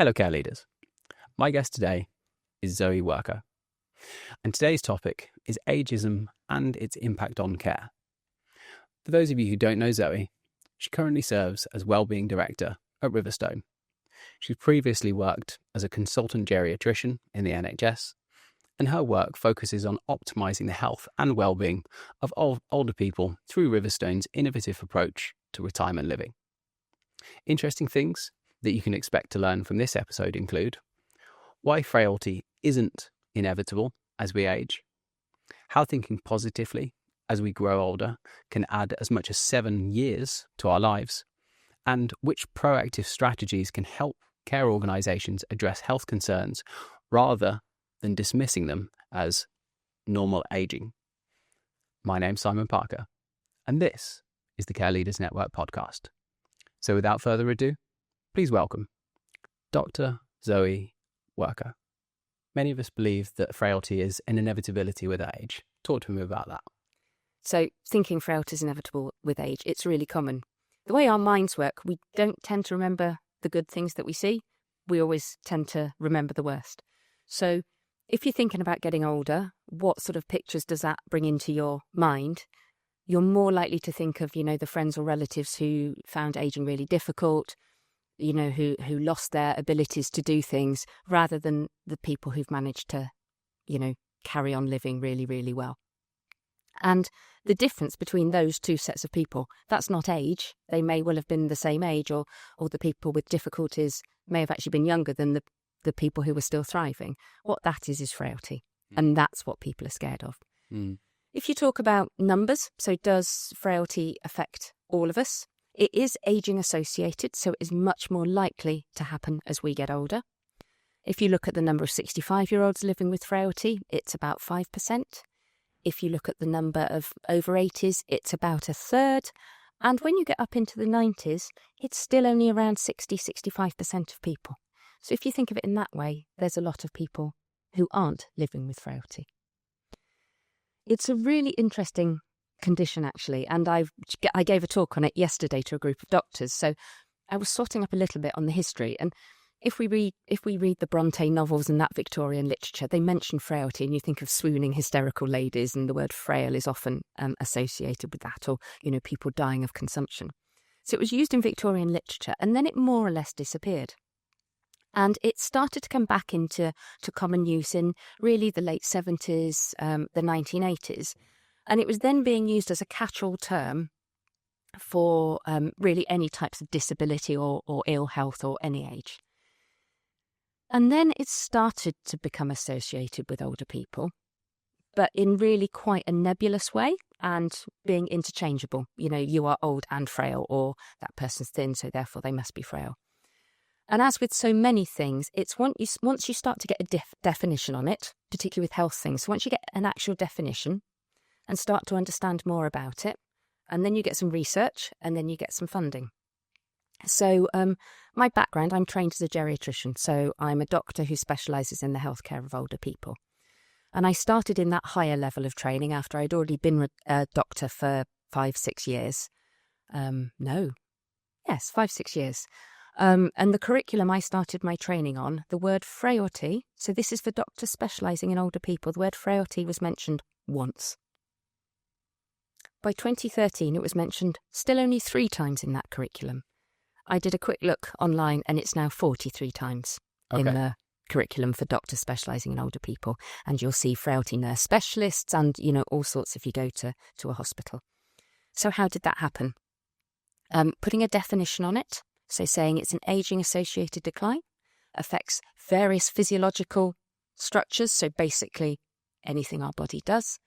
Hello, care leaders. My guest today is Zoe Wyrko, and today's topic is ageism and its impact on care. For those of you who don't know Zoe, she currently serves as wellbeing director at Riverstone. She's previously worked as a consultant geriatrician in the NHS, and her work focuses on optimising the health and well-being of older people through Riverstone's innovative approach to retirement living. Interesting things that you can expect to learn from this episode include why frailty isn't inevitable as we age, how thinking positively as we grow older can add as much as 7 years to our lives, and which proactive strategies can help care organisations address health concerns rather than dismissing them as normal ageing. My name's Simon Parker, and this is the Care Leaders Network podcast. So without further ado, please welcome Dr. Zoe Wyrko. Many of us believe that frailty is an inevitability with age. Talk to me about that. So thinking frailty is inevitable with age, it's really common. The way our minds work, we don't tend to remember the good things that we see. We always tend to remember the worst. So if you're thinking about getting older, what sort of pictures does that bring into your mind? You're more likely to think of, the friends or relatives who found aging really difficult, who lost their abilities to do things, rather than the people who've managed to, carry on living really, really well. And the difference between those two sets of people, that's not age. They may well have been the same age, or the people with difficulties may have actually been younger than the people who were still thriving. What that is frailty. And that's what people are scared of. If you talk about numbers, so does frailty affect all of us? It is ageing associated, so it is much more likely to happen as we get older. If you look at the number of 65-year-olds living with frailty, it's about 5%. If you look at the number of over 80s, it's about a third. And when you get up into the 90s, it's still only around 60-65% of people. So if you think of it in that way, there's a lot of people who aren't living with frailty. It's a really interesting condition, actually, and I gave a talk on it yesterday to a group of doctors. So I was sorting up a little bit on the history, and if we read the Bronte novels and that Victorian literature, they mention frailty, and you think of swooning hysterical ladies, and the word frail is often associated with that, or people dying of consumption. So it was used in Victorian literature, and then it more or less disappeared. And it started to come back into common use in really the late 70s, the 1980s. And it was then being used as a catch-all term for really any types of disability or ill health or any age. And then it started to become associated with older people, but in really quite a nebulous way and being interchangeable. You are old and frail, or that person's thin, so therefore they must be frail. And as with so many things, it's once you start to get a definition on it, particularly with health things, so once you get an actual definition and start to understand more about it, and then you get some research, and then you get some funding. So my background, I'm trained as a geriatrician, so I'm a doctor who specialises in the healthcare of older people. And I started in that higher level of training after I'd already been a doctor for 5-6 years. 5-6 years. And the curriculum I started my training on, the word frailty, so this is for doctors specialising in older people, the word frailty was mentioned once. By 2013, it was mentioned still only 3 times in that curriculum. I did a quick look online, and it's now 43 times in the curriculum for doctors specialising in older people. And you'll see frailty nurse specialists and, all sorts if you go to a hospital. So how did that happen? Putting a definition on it. So saying it's an ageing-associated decline, affects various physiological structures, so basically anything our body does.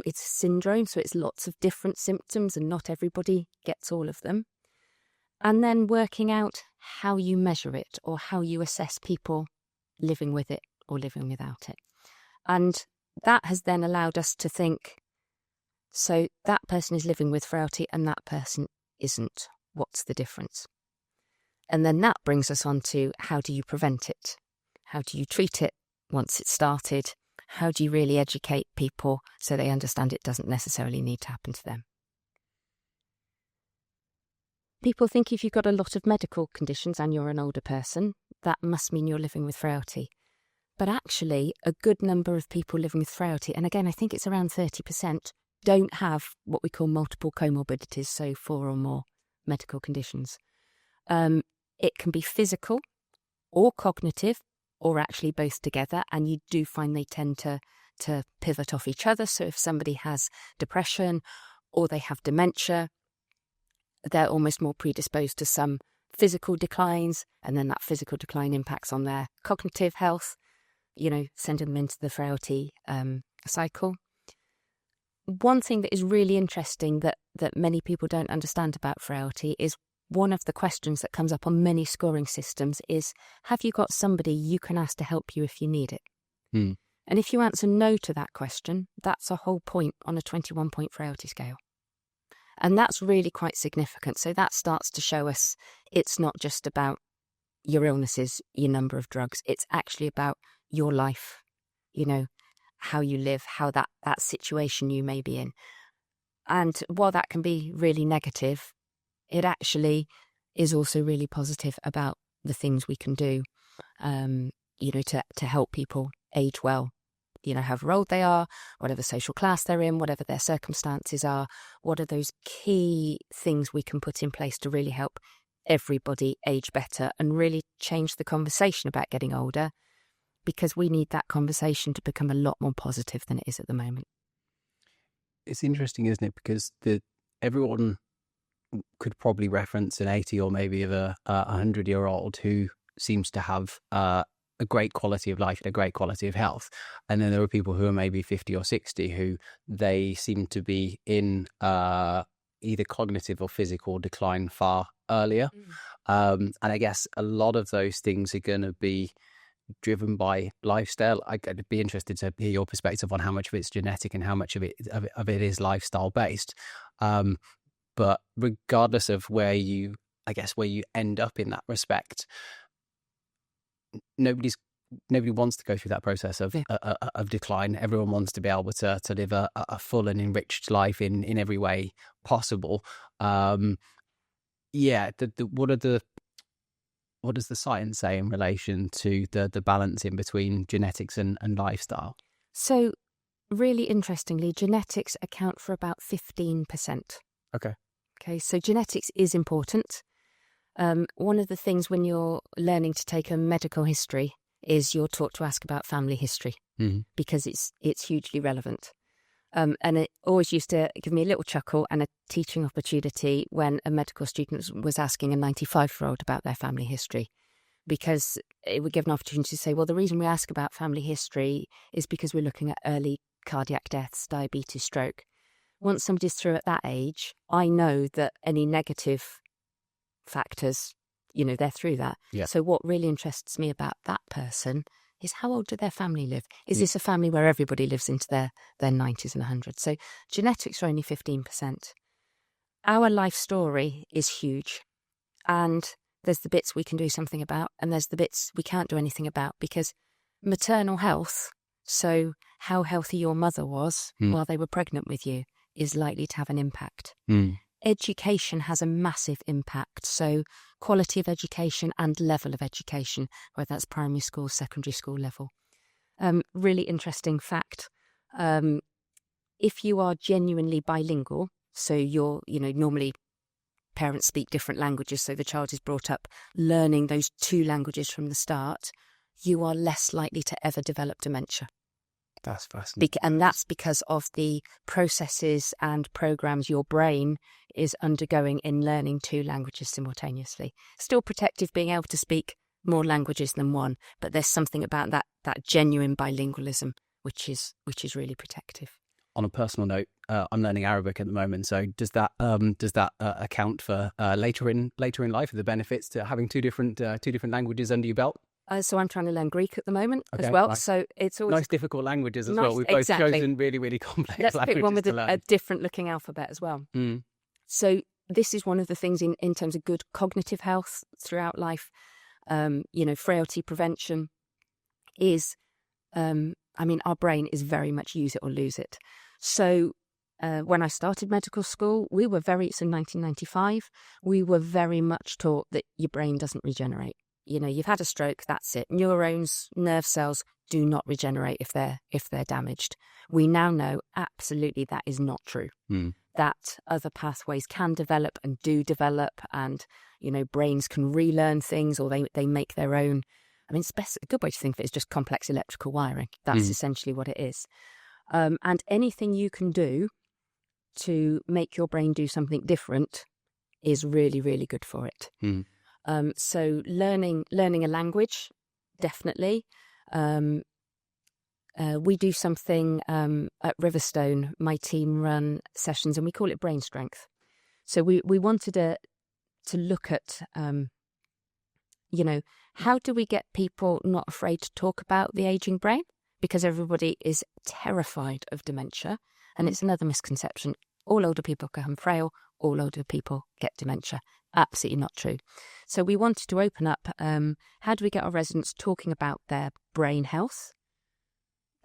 It's a syndrome, so it's lots of different symptoms, and not everybody gets all of them. And then working out how you measure it, or how you assess people living with it or living without it. And that has then allowed us to think, so that person is living with frailty and that person isn't. What's the difference? And then that brings us on to, how do you prevent it? How do you treat it once it's started? How do you really educate people so they understand it doesn't necessarily need to happen to them? People think if you've got a lot of medical conditions and you're an older person, that must mean you're living with frailty. But actually, a good number of people living with frailty, and again, I think it's around 30%, don't have what we call multiple comorbidities, so 4 or more medical conditions. It can be physical or cognitive, or actually both together, and you do find they tend to pivot off each other. So if somebody has depression or they have dementia, they're almost more predisposed to some physical declines, and then that physical decline impacts on their cognitive health, sending them into the frailty cycle. One thing that is really interesting that many people don't understand about frailty is one of the questions that comes up on many scoring systems is, have you got somebody you can ask to help you if you need it? And if you answer no to that question, that's a whole point on a 21-point frailty scale. And that's really quite significant. So that starts to show us it's not just about your illnesses, your number of drugs. It's actually about your life, how you live, how that situation you may be in. And while that can be really negative, it actually is also really positive about the things we can do, to help people age well, however old they are, whatever social class they're in, whatever their circumstances are. What are those key things we can put in place to really help everybody age better and really change the conversation about getting older? Because we need that conversation to become a lot more positive than it is at the moment. It's interesting, isn't it? Because everyone could probably reference an 80 or maybe a 100-year-old who seems to have a great quality of life and a great quality of health. And then there are people who are maybe 50 or 60 who they seem to be in either cognitive or physical decline far earlier. And I guess a lot of those things are going to be driven by lifestyle. I'd be interested to hear your perspective on how much of it's genetic and how much of it is lifestyle based. But regardless of where you end up in that respect, nobody wants to go through that process of decline. Everyone wants to be able to live a full and enriched life in every way possible. What does the science say in relation to the balance in between genetics and lifestyle? So, really interestingly, genetics account for about 15%. Okay, so genetics is important. One of the things when you're learning to take a medical history is you're taught to ask about family history because it's hugely relevant. And it always used to give me a little chuckle and a teaching opportunity when a medical student was asking a 95-year-old about their family history, because it would give an opportunity to say, well, the reason we ask about family history is because we're looking at early cardiac deaths, diabetes, stroke. Once somebody's through at that age, I know that any negative factors, they're through that. Yeah. So what really interests me about that person is how old do their family live? Is this a family where everybody lives into their 90s and 100s? So genetics are only 15%. Our life story is huge. And there's the bits we can do something about, and there's the bits we can't do anything about, because maternal health, so how healthy your mother was while they were pregnant with you, is likely to have an impact. Education has a massive impact. So quality of education and level of education, whether that's primary school, secondary school level. Really interesting fact. If you are genuinely bilingual, so you're, normally parents speak different languages, so the child is brought up learning those two languages from the start, you are less likely to ever develop dementia. That's fascinating. And that's because of the processes and programs your brain is undergoing in learning two languages simultaneously. Still protective being able to speak more languages than one, but there's something about that genuine bilingualism which is really protective. On a personal note, I'm learning Arabic at the moment. So does that account for later in life, the benefits to having two different languages under your belt? So I'm trying to learn Greek at the moment as well. Nice. So it's always nice, difficult languages as well. We've both chosen really, really complex Let's languages pick one with to learn. a different looking alphabet as well. So this is one of the things in terms of good cognitive health throughout life. Frailty prevention is, our brain is very much use it or lose it. So when I started medical school, it's in 1995, we were very much taught that your brain doesn't regenerate. you've had a stroke, that's it. Neurons, nerve cells do not regenerate if they're damaged. We now know absolutely that is not true. That other pathways can develop and do develop, and brains can relearn things, or they make their own. I mean, a good way to think of it is just complex electrical wiring. That's essentially what it is. And anything you can do to make your brain do something different is really, really good for it. So learning a language, definitely. We do something at Riverstone. My team run sessions, and we call it brain strength. So we wanted to look at, how do we get people not afraid to talk about the aging brain? Because everybody is terrified of dementia, and it's another misconception. All older people become frail. All older people get dementia. Absolutely not true. So we wanted to open up, how do we get our residents talking about their brain health?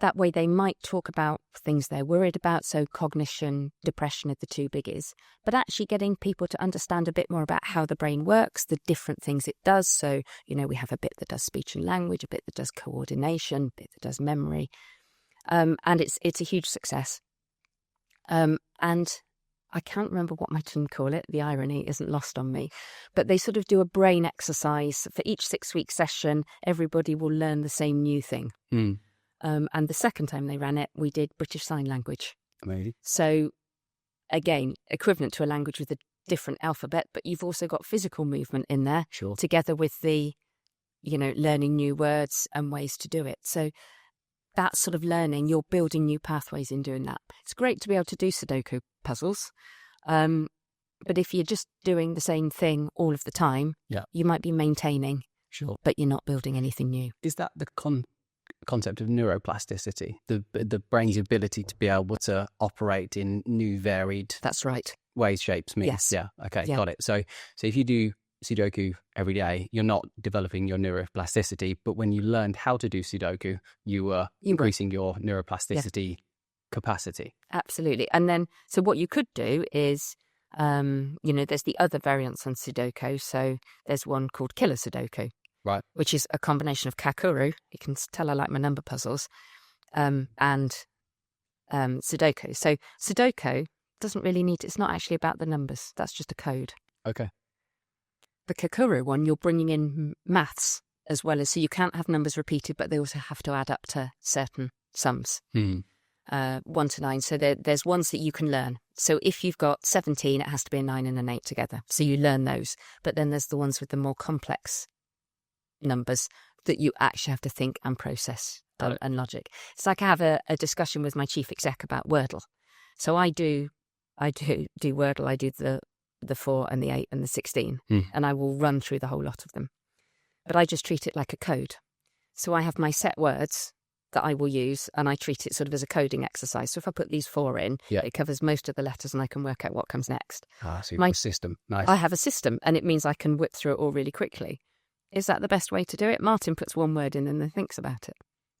That way they might talk about things they're worried about, so cognition, depression are the two biggies, but actually getting people to understand a bit more about how the brain works, the different things it does. So, we have a bit that does speech and language, a bit that does coordination, a bit that does memory, and it's a huge success. And I can't remember what my team call it. The irony isn't lost on me. But they sort of do a brain exercise. For each 6-week session, everybody will learn the same new thing. And the second time they ran it, we did British Sign Language. Amazing. So, again, equivalent to a language with a different alphabet, but you've also got physical movement in there, Sure. together with the, learning new words and ways to do it. So that sort of learning, you're building new pathways in doing that. It's great to be able to do Sudoku puzzles, but if you're just doing the same thing all of the time, you might be maintaining, Sure, but you're not building anything new. Is that the concept of neuroplasticity, the brain's ability to be able to operate in new, varied That's right. ways, shapes, means? Yes. Yeah. Okay, Yeah. got it. So if you do Sudoku every day, you're not developing your neuroplasticity, but when you learned how to do Sudoku, you were increasing your neuroplasticity capacity. Absolutely. And then, so what you could do is, there's the other variants on Sudoku. So there's one called Killer Sudoku. Right. Which is a combination of Kakuru, you can tell I like my number puzzles, and Sudoku. So Sudoku doesn't really it's not actually about the numbers, that's just a code. Okay. The Kakuru one, you're bringing in maths as well, so you can't have numbers repeated, but they also have to add up to certain sums, 1 to 9. So there's ones that you can learn. So if you've got 17, it has to be a 9 and an 8 together. So you learn those. But then there's the ones with the more complex numbers that you actually have to think and process and logic. It's like I have a discussion with my chief exec about Wordle. So I do Wordle. I do the 4 and the 8 and the 16, and I will run through the whole lot of them. But I just treat it like a code. So I have my set words that I will use, and I treat it sort of as a coding exercise. So if I put these 4 in, it covers most of the letters, and I can work out what comes next. So you have a system. Nice. I have a system, and it means I can whip through it all really quickly. Is that the best way to do it? Martin puts one word in and then thinks about it.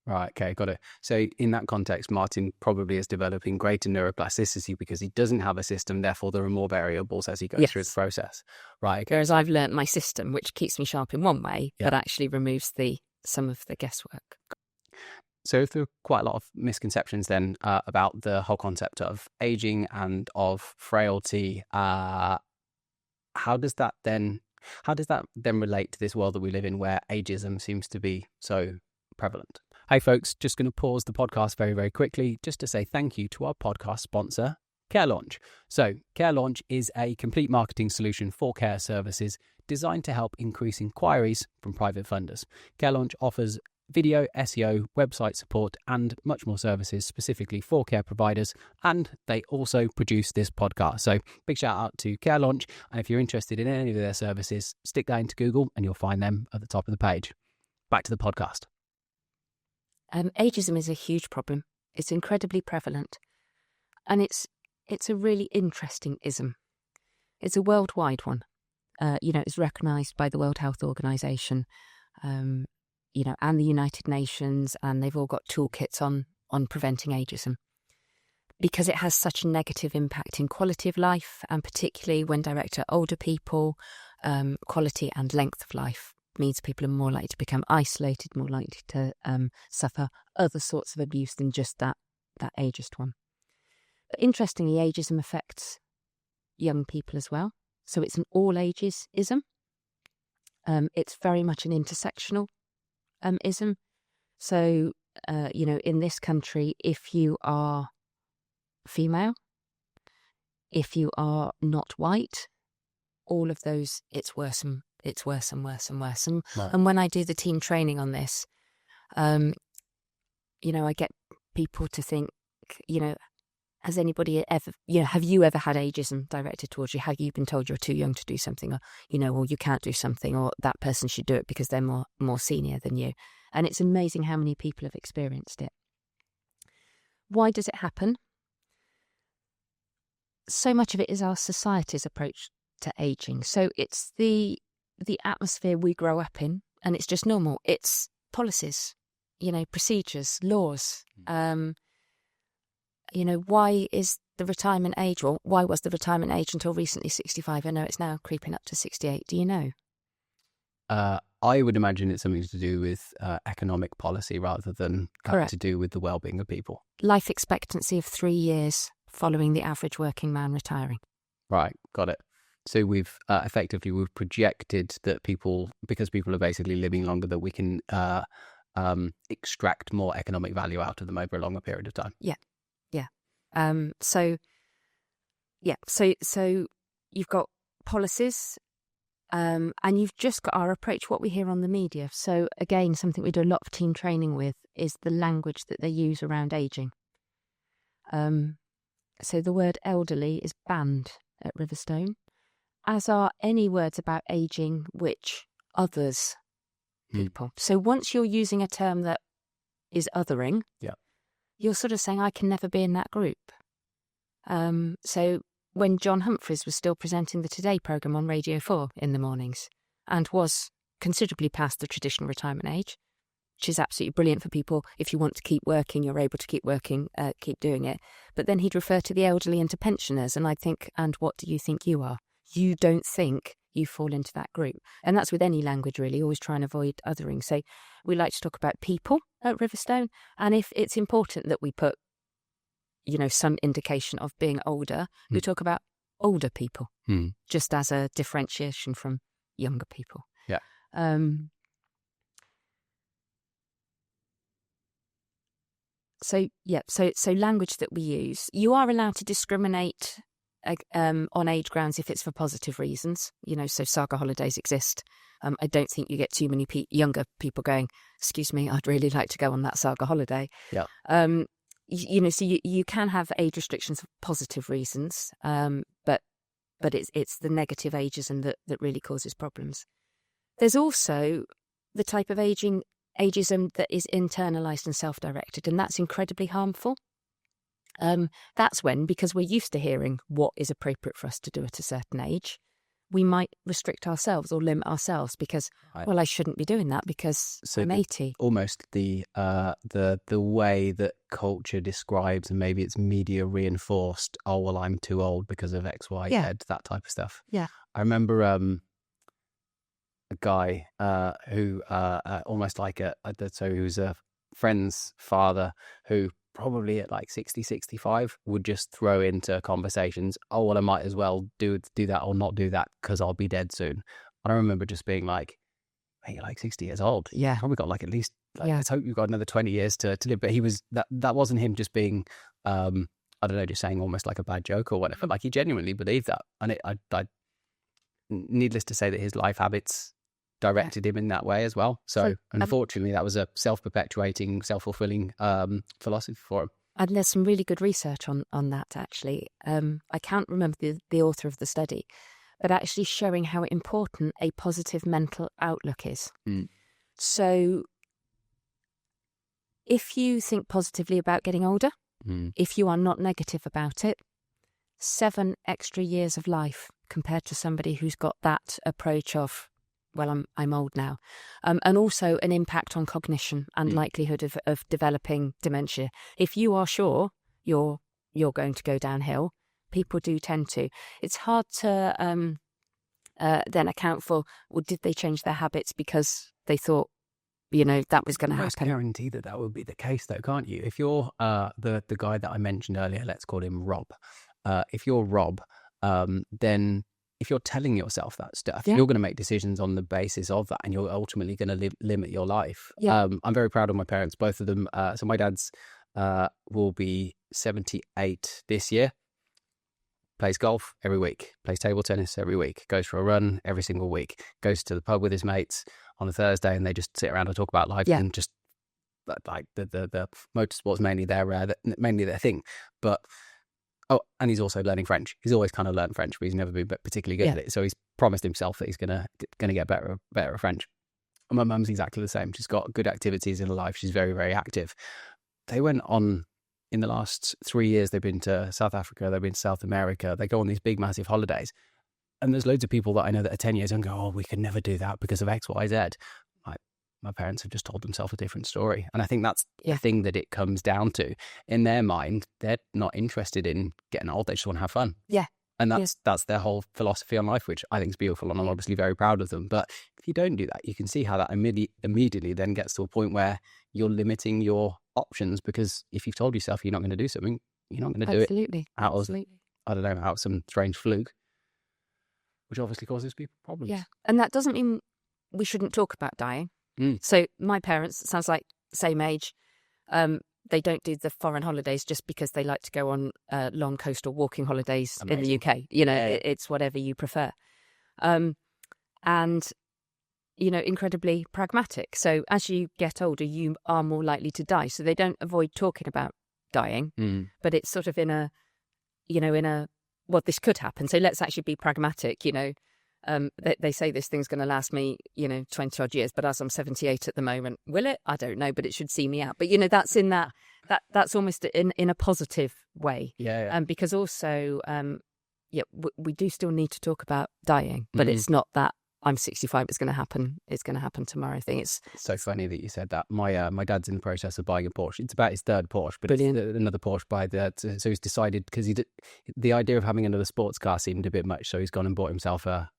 Right, okay, got it. So in that context, Martin probably is developing greater neuroplasticity because he doesn't have a system, therefore there are more variables as he goes through the process. Right. Okay. Whereas I've learnt my system, which keeps me sharp in one way, but actually removes some of the guesswork. So if there are quite a lot of misconceptions then about the whole concept of aging and of frailty, how does that then relate to this world that we live in where ageism seems to be so prevalent? Hey folks, just going to pause the podcast very, very quickly just to say thank you to our podcast sponsor, Care Launch. So Care Launch is a complete marketing solution for care services designed to help increase inquiries from private funders. Care Launch offers video, SEO, website support, and much more services specifically for care providers. And they also produce this podcast. So big shout out to Care Launch. And if you're interested in any of their services, stick that into Google and you'll find them at the top of the page. Back to the podcast. Ageism is a huge problem. It's incredibly prevalent. And it's a really interesting ism. It's a worldwide one. It's recognised by the World Health Organization, and the United Nations, and they've all got toolkits on preventing ageism because it has such a negative impact in quality of life, and particularly when directed at older people, quality and length of life. means people are more likely to become isolated, more likely to suffer other sorts of abuse than just that ageist one. But interestingly, ageism affects young people as well. So it's an all ages ism. It's very much an intersectional ism. So, in this country, if you are female, if you are not white, all of those, it's worse and worse and worse and worse. And, Right. and when I do the team training on this, I get people to think, has anybody ever, have you ever had ageism directed towards you? Have you been told you're too young to do something, or you can't do something, or that person should do it because they're more senior than you? And it's amazing how many people have experienced it. Why does it happen? So much of it is our society's approach to aging. So it's the atmosphere we grow up in, and it's just normal. It's policies, procedures, laws. Why is the retirement age, or why was the retirement age until recently 65? I know it's now creeping up to 68. Do you know? I would imagine it's something to do with economic policy rather than to do with the well-being of people. Life expectancy of 3 years following the average working man retiring. Right, got it. So we've we've projected that because people are basically living longer, that we can extract more economic value out of them over a longer period of time. Yeah. So you've got policies, and you've just got our approach, what we hear on the media. So again, something we do a lot of team training with is the language that they use around ageing. So the word elderly is banned at Riverstone, as are any words about ageing which others people. So once you're using a term that is othering, you're sort of saying, I can never be in that group. So when John Humphreys was still presenting the Today programme on Radio 4 in the mornings, and was considerably past the traditional retirement age, which is absolutely brilliant for people. If you want to keep working, you're able to keep working, keep doing it. But then he'd refer to the elderly and to pensioners, and I'd think, and what do you think you are? You don't think you fall into that group. And that's with any language, really, always try and avoid othering. So we like to talk about people at Riverstone, and if it's important that we put, some indication of being older, we talk about older people, just as a differentiation from younger people. Yeah. So language that we use, you are allowed to discriminate on age grounds if it's for positive reasons. So saga holidays exist. I don't think you get too many younger people going, excuse me, I'd really like to go on that saga holiday. Yeah. So you can have age restrictions for positive reasons, but it's the negative ageism that really causes problems. There's also the type of ageism that is internalised and self-directed, and that's incredibly harmful. That's when, because we're used to hearing what is appropriate for us to do at a certain age, we might restrict ourselves or limit ourselves because, I shouldn't be doing that because I'm 80. Almost the way that culture describes, and maybe it's media reinforced, I'm too old because of X, Y, Z, that type of stuff. Yeah. I remember a guy who almost like he was a friend's father who probably at like 60, 65 would just throw into conversations, I might as well do that or not do that because I'll be dead soon. And I remember just being like, hey, you're like 60 years old. Yeah. Probably got like at least, let's hope you've got another 20 years to live. But he was, that wasn't him just being, I don't know, just saying almost like a bad joke or whatever. Like he genuinely believed that. And I needless to say that his life habits directed him in that way as well. So unfortunately, that was a self-perpetuating, self-fulfilling philosophy for him. And there's some really good research on that, actually. I can't remember the author of the study, but actually showing how important a positive mental outlook is. So if you think positively about getting older, if you are not negative about it, 7 extra years of life compared to somebody who's got that approach of, I'm old now, and also an impact on cognition and likelihood of developing dementia. If you are sure you're going to go downhill, people do tend to. It's hard to then account for, well, did they change their habits because they thought, that was going to Almost happen? guarantee that would be the case, though, can't you? If you're the guy that I mentioned earlier, let's call him Rob. If you're Rob, then if you're telling yourself that stuff, you're going to make decisions on the basis of that, and you're ultimately going to limit your life. Yeah. I'm very proud of my parents, both of them. So my dad's will be 78 this year. Plays golf every week, plays table tennis every week, goes for a run every single week, goes to the pub with his mates on a Thursday, and they just sit around and talk about life and just like the motorsport's mainly their thing. But and he's also learning French. He's always kind of learned French, but he's never been particularly good at it. So he's promised himself that he's gonna get better at French. And my mum's exactly the same. She's got good activities in her life. She's very, very active. They went on. In the last 3 years, they've been to South Africa, they've been to South America, they go on these big, massive holidays. And there's loads of people that I know that are 10 years and go, oh, we could never do that because of X, Y, Z. My parents have just told themselves a different story. And I think that's the thing that it comes down to. In their mind, they're not interested in getting old, they just want to have fun. Yeah. And that's their whole philosophy on life, which I think is beautiful, and I'm obviously very proud of them. But if you don't do that, you can see how that immediately then gets to a point where you're limiting your options, because if you've told yourself you're not going to do something, you're not going to do it out of some strange fluke, which obviously causes people problems. Yeah, and that doesn't mean we shouldn't talk about dying. So my parents, it sounds like same age, they don't do the foreign holidays just because they like to go on long coastal walking holidays in the UK. It's whatever you prefer. And, incredibly pragmatic. So as you get older, you are more likely to die. So they don't avoid talking about dying, but it's sort of in a, well, this could happen. So let's actually be pragmatic, They say this thing's going to last me, 20 odd years, but as I'm 78 at the moment, will it? I don't know, but it should see me out. But, that's in that's almost in a positive way. Yeah. Because also, we do still need to talk about dying, but it's not that I'm 65, it's going to happen. It's going to happen tomorrow. I think it's so funny that you said that. My dad's in the process of buying a Porsche. It's about his third Porsche, but Brilliant. It's another Porsche so he's decided, because the idea of having another sports car seemed a bit much, so he's gone and bought himself a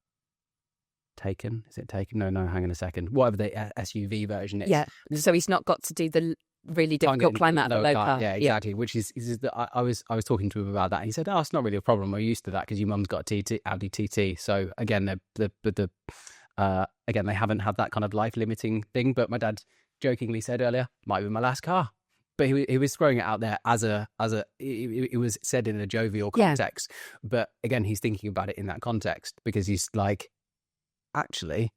Taken? Is it Taken? No, hang on a second. Whatever the SUV version is. Yeah, so he's not got to do the really difficult climb out of the low car. Yeah, exactly. Yeah. Which is I was talking to him about that, and he said, "Oh, it's not really a problem. We're used to that because your mum's got a Audi TT." So again, again, they haven't had that kind of life limiting thing. But my dad jokingly said earlier, "Might be my last car." But he was throwing it out there it was said in a jovial context. Yeah. But again, he's thinking about it in that context, because he's like, actually,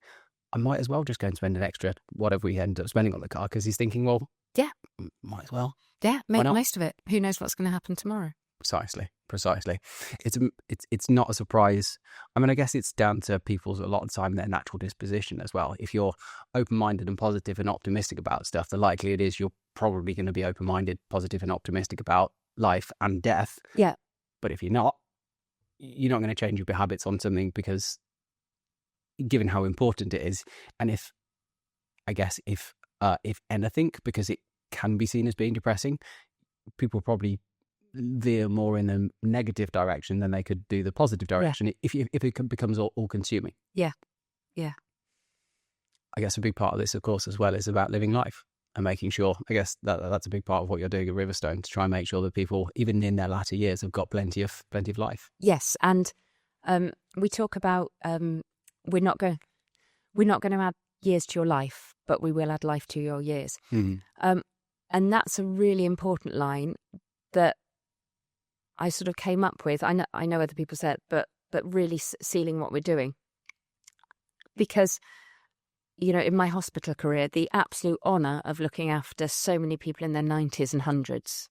I might as well just go and spend an extra whatever we end up spending on the car, because he's thinking, well, yeah, might as well. Yeah, make the most of it. Who knows what's going to happen tomorrow? Precisely. It's not a surprise. I mean, I guess it's down to people's, a lot of the time, their natural disposition as well. If you're open-minded and positive and optimistic about stuff, the likelihood is you're probably going to be open-minded, positive and optimistic about life and death. Yeah. But if you're not going to change your habits on something, because given how important it is, and if anything, because it can be seen as being depressing, people probably veer more in the negative direction than they could do the positive direction if it becomes all consuming. Yeah. I guess a big part of this, of course, as well, is about living life and making sure, I guess that's a big part of what you're doing at Riverstone, to try and make sure that people, even in their latter years, have got plenty of life. Yes, and we talk about we're not going to add years to your life, but we will add life to your years. Mm-hmm. And that's a really important line that I sort of came up with. I know other people said, but really sealing what we're doing. Because, in my hospital career, the absolute honour of looking after so many people in their 90s and 100s,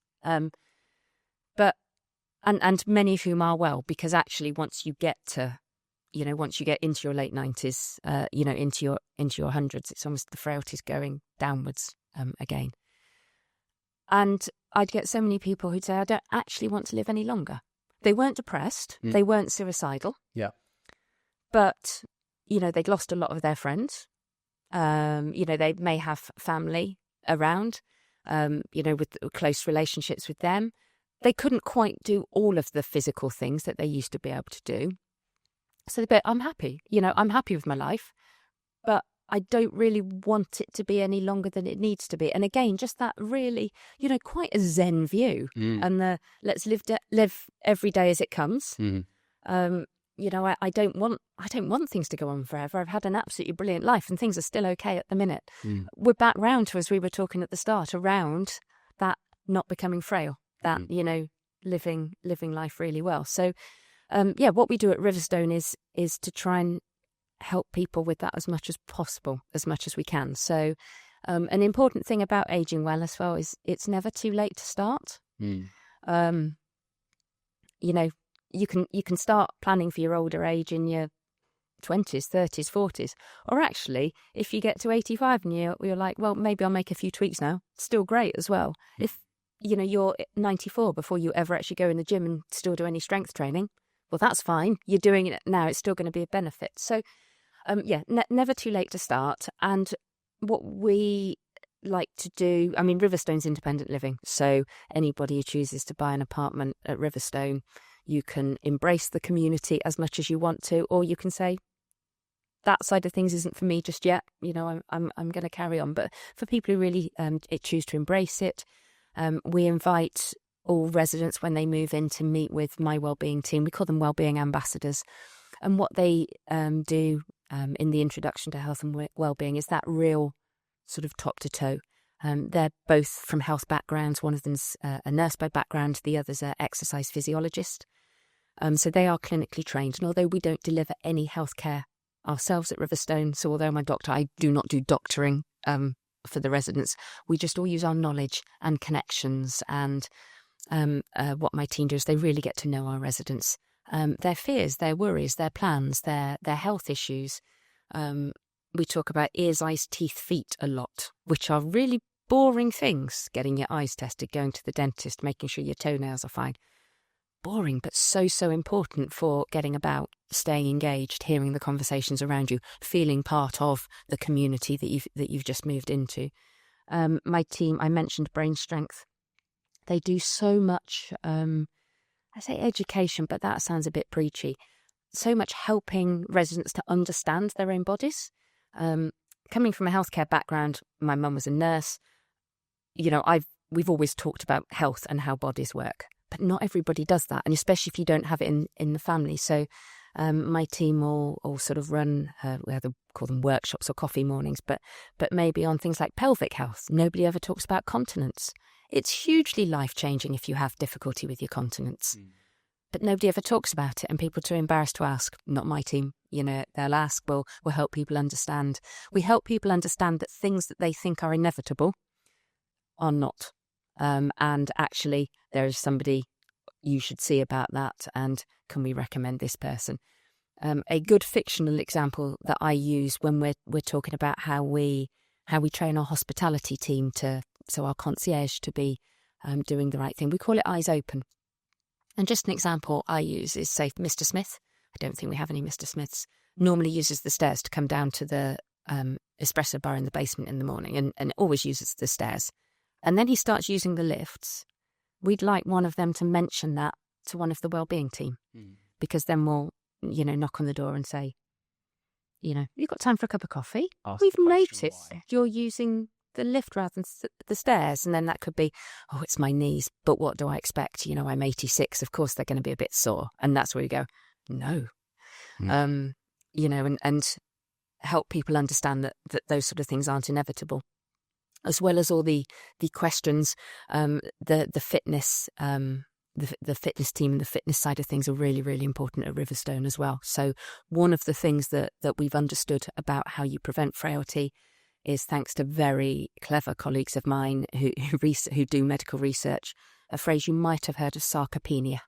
but many of whom are well, because actually once you get into your late 90s, into your hundreds, it's almost the frailty's going downwards again. And I'd get so many people who'd say, I don't actually want to live any longer. They weren't depressed. They weren't suicidal. Yeah. But, they'd lost a lot of their friends. They may have family around, with close relationships with them. They couldn't quite do all of the physical things that they used to be able to do. So the bit, I'm happy, I'm happy with my life, but I don't really want it to be any longer than it needs to be. And again, just that really, quite a Zen view, and let's live every day as it comes. I don't want things to go on forever. I've had an absolutely brilliant life, and things are still okay at the minute. We're back round to, as we were talking at the start, around that not becoming frail, that living life really well. So, what we do at Riverstone is to try and help people with that as much as possible, as much as we can. So, an important thing about aging well as well is it's never too late to start. You can start planning for your older age in your 20s, 30s, 40s. Or actually, if you get to 85 and you're like, well, maybe I'll make a few tweaks now, still great as well. If, you're 94 before you ever actually go in the gym and still do any strength training, well, that's fine. You're doing it now. It's still going to be a benefit. So, never too late to start. And what we like to do, Riverstone's independent living. So anybody who chooses to buy an apartment at Riverstone, you can embrace the community as much as you want to, or you can say, that side of things isn't for me just yet. I'm going to carry on. But for people who really choose to embrace it, we invite all residents when they move in to meet with my wellbeing team. We call them wellbeing ambassadors. And what they do in the introduction to health and wellbeing is that real sort of top to toe. They're both from health backgrounds. One of them's a nurse by background. The other's an exercise physiologist. So they are clinically trained. And although we don't deliver any healthcare ourselves at Riverstone, so although I'm a doctor, I do not do doctoring for the residents. We just all use our knowledge and connections. And what my team does, they really get to know our residents. Their fears, their worries, their plans, their health issues. We talk about ears, eyes, teeth, feet a lot, which are really boring things. Getting your eyes tested, going to the dentist, making sure your toenails are fine. Boring, but so important for getting about, staying engaged, hearing the conversations around you, feeling part of the community that you've just moved into. My team, I mentioned brain strength. They do so much, I say education, but that sounds a bit preachy. So much helping residents to understand their own bodies. Coming from a healthcare background, my mum was a nurse. We've always talked about health and how bodies work, but not everybody does that, and especially if you don't have it in the family. So my team all sort of run, we either call them workshops or coffee mornings, but maybe on things like pelvic health. Nobody ever talks about continence. It's hugely life-changing if you have difficulty with your continence. But nobody ever talks about it, and people are too embarrassed to ask. Not my team. They'll ask. We'll help people understand. We help people understand that things that they think are inevitable are not. And actually, there is somebody you should see about that, and can we recommend this person? A good fictional example that I use when we're talking about how we train our hospitality team so our concierge to be doing the right thing. We call it eyes open. And just an example I use is, say, Mr. Smith. I don't think we have any Mr. Smiths. Normally uses the stairs to come down to the espresso bar in the basement in the morning, and always uses the stairs. And then he starts using the lifts. We'd like one of them to mention that to one of the wellbeing team, because then we'll, knock on the door and say, you've got time for a cup of coffee? We've noticed you're using the lift rather than the stairs. And then that could be, oh, it's my knees, but what do I expect? I'm 86. Of course, they're going to be a bit sore. And that's where you go, no. And help people understand that those sort of things aren't inevitable, as well as all the questions, the fitness, the fitness team and the fitness side of things are really, really important at Riverstone as well. So one of the things that we've understood about how you prevent frailty is thanks to very clever colleagues of mine who do medical research, a phrase you might have heard of, sarcopenia.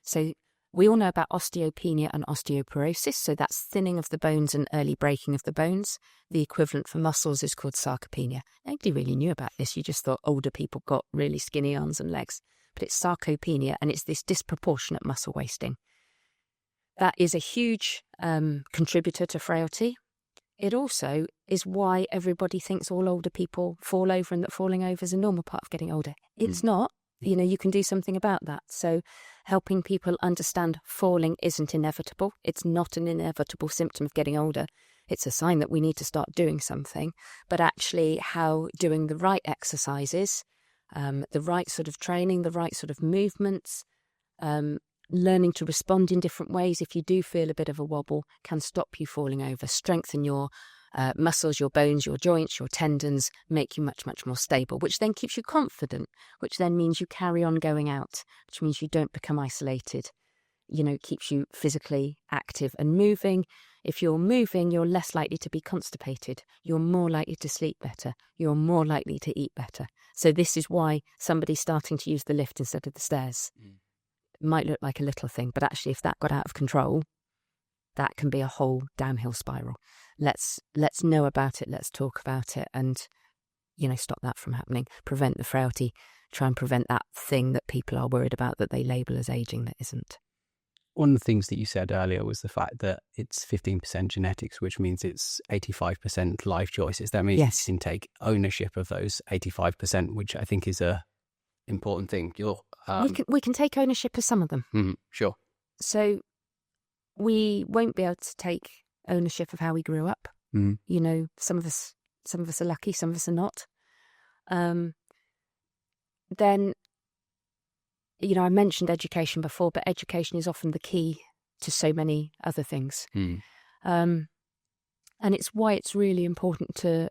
So we all know about osteopenia and osteoporosis, so that's thinning of the bones and early breaking of the bones. The equivalent for muscles is called sarcopenia. Nobody really knew about this. You just thought older people got really skinny arms and legs. But it's sarcopenia, and it's this disproportionate muscle wasting. That is a huge contributor to frailty. It also is why everybody thinks all older people fall over and that falling over is a normal part of getting older. It's not. you can do something about that. So helping people understand falling isn't inevitable. It's not an inevitable symptom of getting older. It's a sign that we need to start doing something. But actually how doing the right exercises, the right sort of training, the right sort of movements, learning to respond in different ways if you do feel a bit of a wobble can stop you falling over, strengthen your muscles, your bones, your joints, your tendons, make you much, much more stable, which then keeps you confident, which then means you carry on going out, which means you don't become isolated, keeps you physically active and moving. If you're moving, you're less likely to be constipated. You're more likely to sleep better. You're more likely to eat better. So this is why somebody starting to use the lift instead of the stairs might look like a little thing, but actually if that got out of control, that can be a whole downhill spiral. Let's know about it. Let's talk about it and, stop that from happening. Prevent the frailty. Try and prevent that thing that people are worried about that they label as aging that isn't. One of the things that you said earlier was the fact that it's 15% genetics, which means it's 85% life choices. That means Yes. you can take ownership of those 85%, which I think is a important thing. We can take ownership of some of them. Sure. So we won't be able to take ownership of how we grew up. Some of us are lucky, some of us are not. Then, I mentioned education before, but education is often the key to so many other things. And it's why it's really important to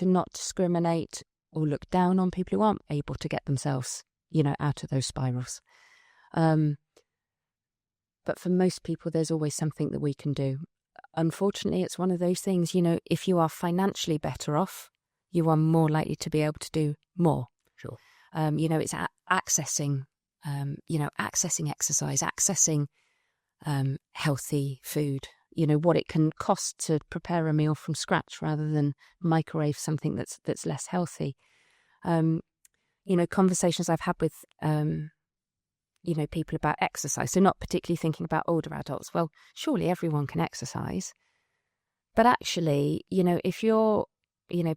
not discriminate or look down on people who aren't able to get themselves, out of those spirals. But for most people, there's always something that we can do. Unfortunately, it's one of those things, if you are financially better off, you are more likely to be able to do more. Sure. It's accessing exercise, accessing healthy food, what it can cost to prepare a meal from scratch rather than microwave something that's less healthy. Conversations I've had with, people about exercise. So not particularly thinking about older adults. Well, surely everyone can exercise. But actually, if you're,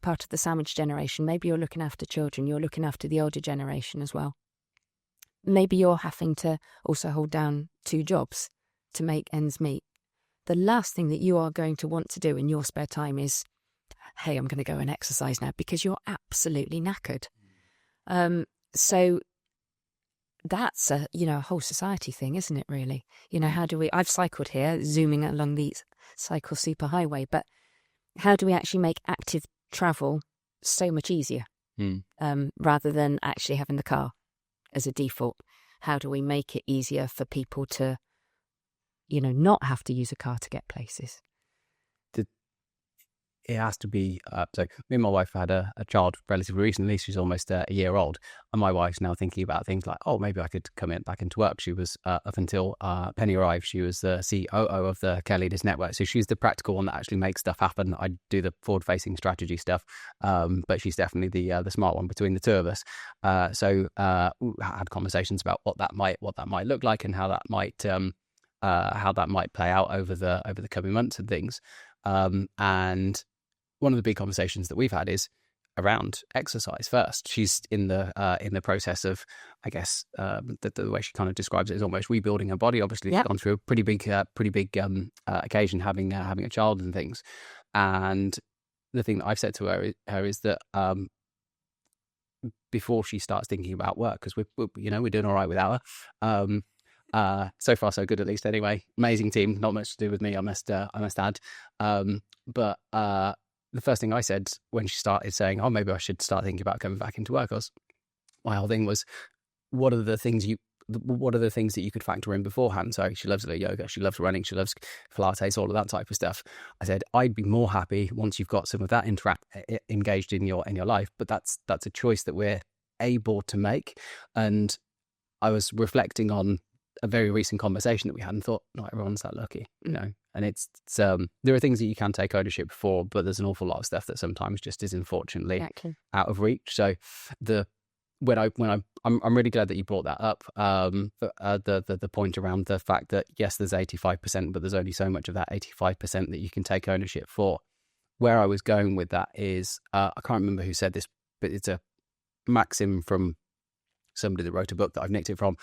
part of the sandwich generation, maybe you're looking after children, you're looking after the older generation as well. Maybe you're having to also hold down 2 jobs to make ends meet. The last thing that you are going to want to do in your spare time is, hey, I'm going to go and exercise now, because you're absolutely knackered. So that's a whole society thing, isn't it, really? How do I've cycled here, zooming along the cycle superhighway, but how do we actually make active travel so much easier rather than actually having the car as a default? How do we make it easier for people to, not have to use a car to get places? It has to be, so me and my wife had a child relatively recently. She's almost a year old. And my wife's now thinking about things like, oh, maybe I could come back into work. She was, up until Penny arrived, she was the COO of the Care Leaders Network. So she's the practical one that actually makes stuff happen. I do the forward-facing strategy stuff, but she's definitely the smart one between the two of us. So we had conversations about what that might look like and how that might play out over the coming months and things. And one of the big conversations that we've had is around exercise first. She's in the process of, I guess, the way she kind of describes it is almost rebuilding her body. Obviously, She's gone through a pretty big occasion having a child and things. And the thing that I've said to her is that before she starts thinking about work, because we're doing all right without her. So far so good, at least anyway. Amazing team, not much to do with me, I must add. But the first thing I said when she started saying, oh, maybe I should start thinking about coming back into work, my whole thing was, what are the things that you could factor in beforehand? So she loves yoga, she loves running, she loves Pilates, all of that type of stuff. I said, I'd be more happy once you've got some of that engaged in your life, but that's a choice that we're able to make. And I was reflecting on a very recent conversation that we had and thought, not everyone's that lucky, and it's there are things that you can take ownership for, but there's an awful lot of stuff that sometimes just is unfortunately out of reach. So I'm really glad that you brought that up, the point around the fact that yes, there's 85%, but there's only so much of that 85% that you can take ownership for. Where I was going with that is I can't remember who said this, but it's a maxim from somebody that wrote a book that I've nicked it from.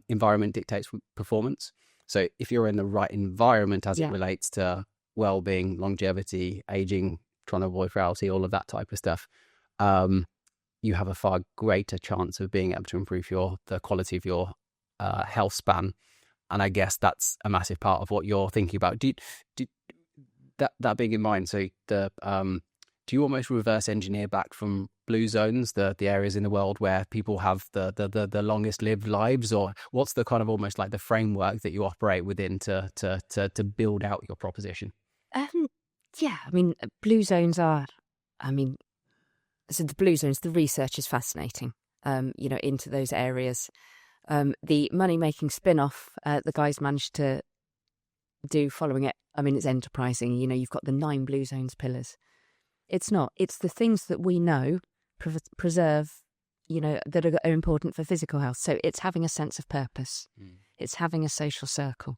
Environment dictates performance. So if you're in the right environment as it relates to well-being, longevity, aging, trying to avoid frailty, all of that type of stuff, you have a far greater chance of being able to improve the quality of your health span. And I guess that's a massive part of what you're thinking about. Do that being in mind, so do you almost reverse engineer back from blue zones, the areas in the world where people have the longest lived lives, or what's the kind of almost like the framework that you operate within to build out your proposition? Yeah, I mean, blue zones are, so the blue zones, the research is fascinating, into those areas. The money-making spin-off the guys managed to do following it, it's enterprising. You've got the 9 blue zones pillars. It's not. It's the things that we know preserve, that are important for physical health. So it's having a sense of purpose. It's having a social circle.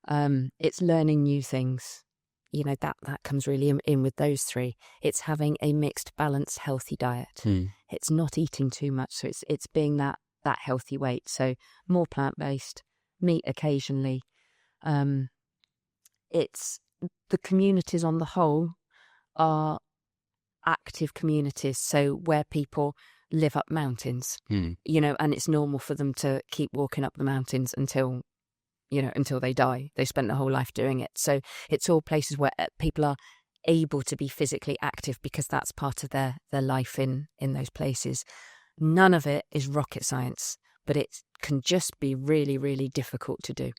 It's learning new things. That comes really in with those 3. It's having a mixed, balanced, healthy diet. It's not eating too much. So it's being that healthy weight. So more plant-based, meat occasionally. It's the communities on the whole are active communities. So where people live up mountains, and it's normal for them to keep walking up the mountains until they die. They spent their whole life doing it. So it's all places where people are able to be physically active because that's part of their life in those places. None of it is rocket science, but it can just be really, really difficult to do.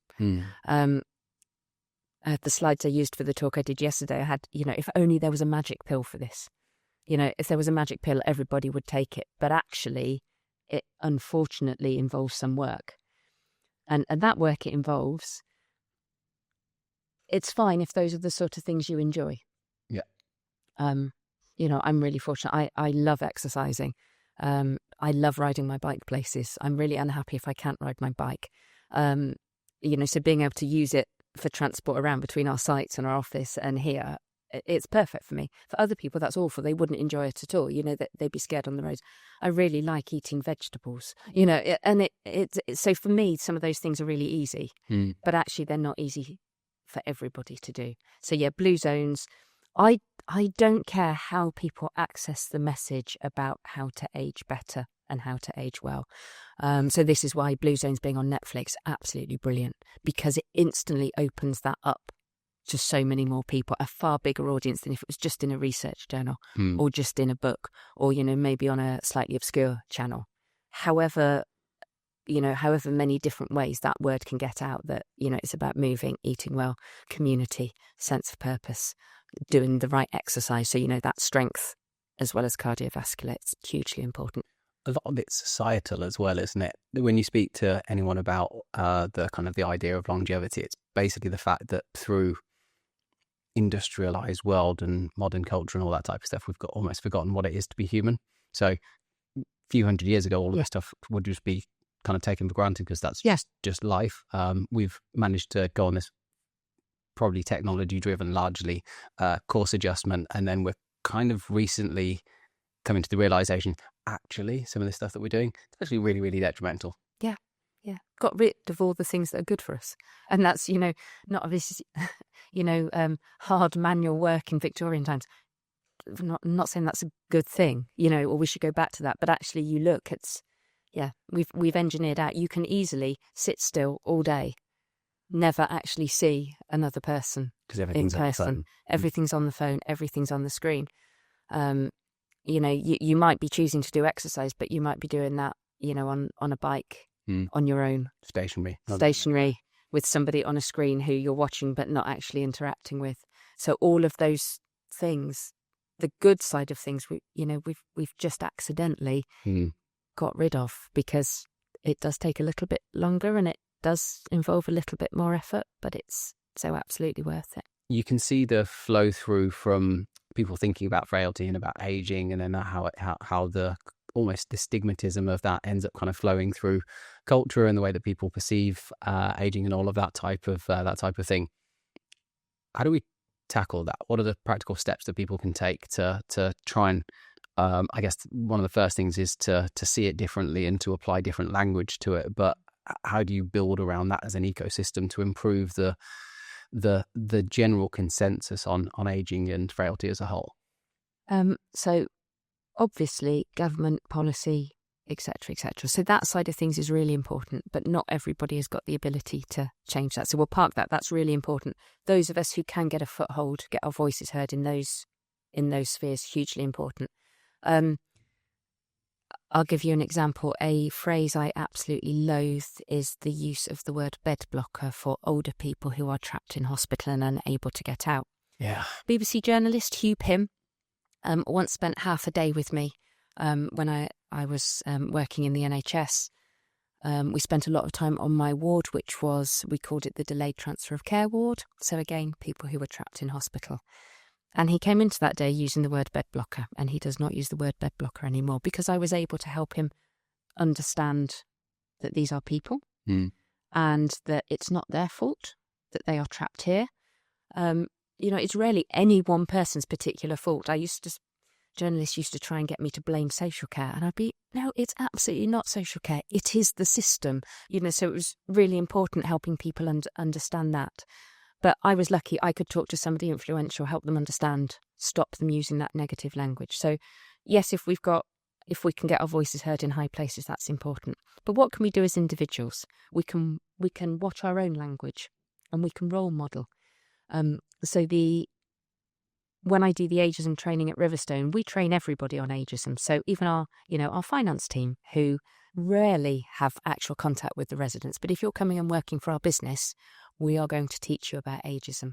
The slides I used for the talk I did yesterday, I had, if only there was a magic pill for this. If there was a magic pill, everybody would take it. But actually, it unfortunately involves some work. And that work it involves, it's fine if those are the sort of things you enjoy. Yeah. I'm really fortunate. I love exercising. I love riding my bike places. I'm really unhappy if I can't ride my bike. So being able to use it for transport around between our sites and our office and here, it's perfect for me. For other people, that's awful. They wouldn't enjoy it at all. That they'd be scared on the roads. I really like eating vegetables, and so for me, some of those things are really easy, but actually they're not easy for everybody to do. So yeah, blue zones. I don't care how people access the message about how to age better and how to age well. So this is why Blue Zones being on Netflix, absolutely brilliant, because it instantly opens that up to so many more people, a far bigger audience than if it was just in a research journal or just in a book or, maybe on a slightly obscure channel. However many different ways that word can get out that, it's about moving, eating well, community, sense of purpose, doing the right exercise. So, that strength as well as cardiovascular, it's hugely important. A lot of it's societal as well, isn't it? When you speak to anyone about the idea of longevity, it's basically the fact that through industrialized world and modern culture and all that type of stuff, we've got almost forgotten what it is to be human. So a few hundred years ago, all of this stuff would just be kind of taken for granted because that's just life. We've managed to go on this probably technology driven largely course adjustment, and then we're kind of recently coming to the realization actually some of the stuff that we're doing is actually really, really detrimental. Yeah, got rid of all the things that are good for us, and that's not obviously hard manual work in Victorian times. Not saying that's a good thing, or we should go back to that, but actually you look, we've engineered out. You can easily sit still all day, never actually see another person because everything's in person. On the phone. Everything's on the phone. Everything's on the screen. You might be choosing to do exercise, but you might be doing that, on a bike, on your own. Stationary With somebody on a screen who you're watching but not actually interacting with. So all of those things, the good side of things, we've just accidentally got rid of because it does take a little bit longer and it does involve a little bit more effort, but it's so absolutely worth it. You can see the flow through from people thinking about frailty and about aging, and then how the almost the stigmatism of that ends up kind of flowing through culture and the way that people perceive aging and all of that type of thing. How do we tackle that? What are the practical steps that people can take to try and I guess one of the first things is to see it differently and to apply different language to it. But how do you build around that as an ecosystem to improve the general consensus on aging and frailty as a whole? So obviously government policy, etc., etc. So that side of things is really important, but not everybody has got the ability to change that. So we'll park that. That's really important. Those of us who can get a foothold, get our voices heard in those spheres, hugely important. I'll give you an example. A phrase I absolutely loathe is the use of the word bed blocker for older people who are trapped in hospital and unable to get out. Yeah. BBC journalist Hugh Pym once spent half a day with me when I was working in the NHS. We spent a lot of time on my ward, which was, we called it the delayed transfer of care ward. So again, people who were trapped in hospital. And he came into that day using the word bed blocker, and he does not use the word bed blocker anymore, because I was able to help him understand that these are people and that it's not their fault that they are trapped here. It's rarely any one person's particular fault. Journalists used to try and get me to blame social care, and I'd be, no, it's absolutely not social care. It is the system, so it was really important helping people understand that. But I was lucky I could talk to somebody influential, help them understand, stop them using that negative language. So yes, if we can get our voices heard in high places, that's important. But what can we do as individuals? We can watch our own language and we can role model. When I do the ageism training at Riverstone, we train everybody on ageism. So even our finance team, who rarely have actual contact with the residents, but if you're coming and working for our business, we are going to teach you about ageism.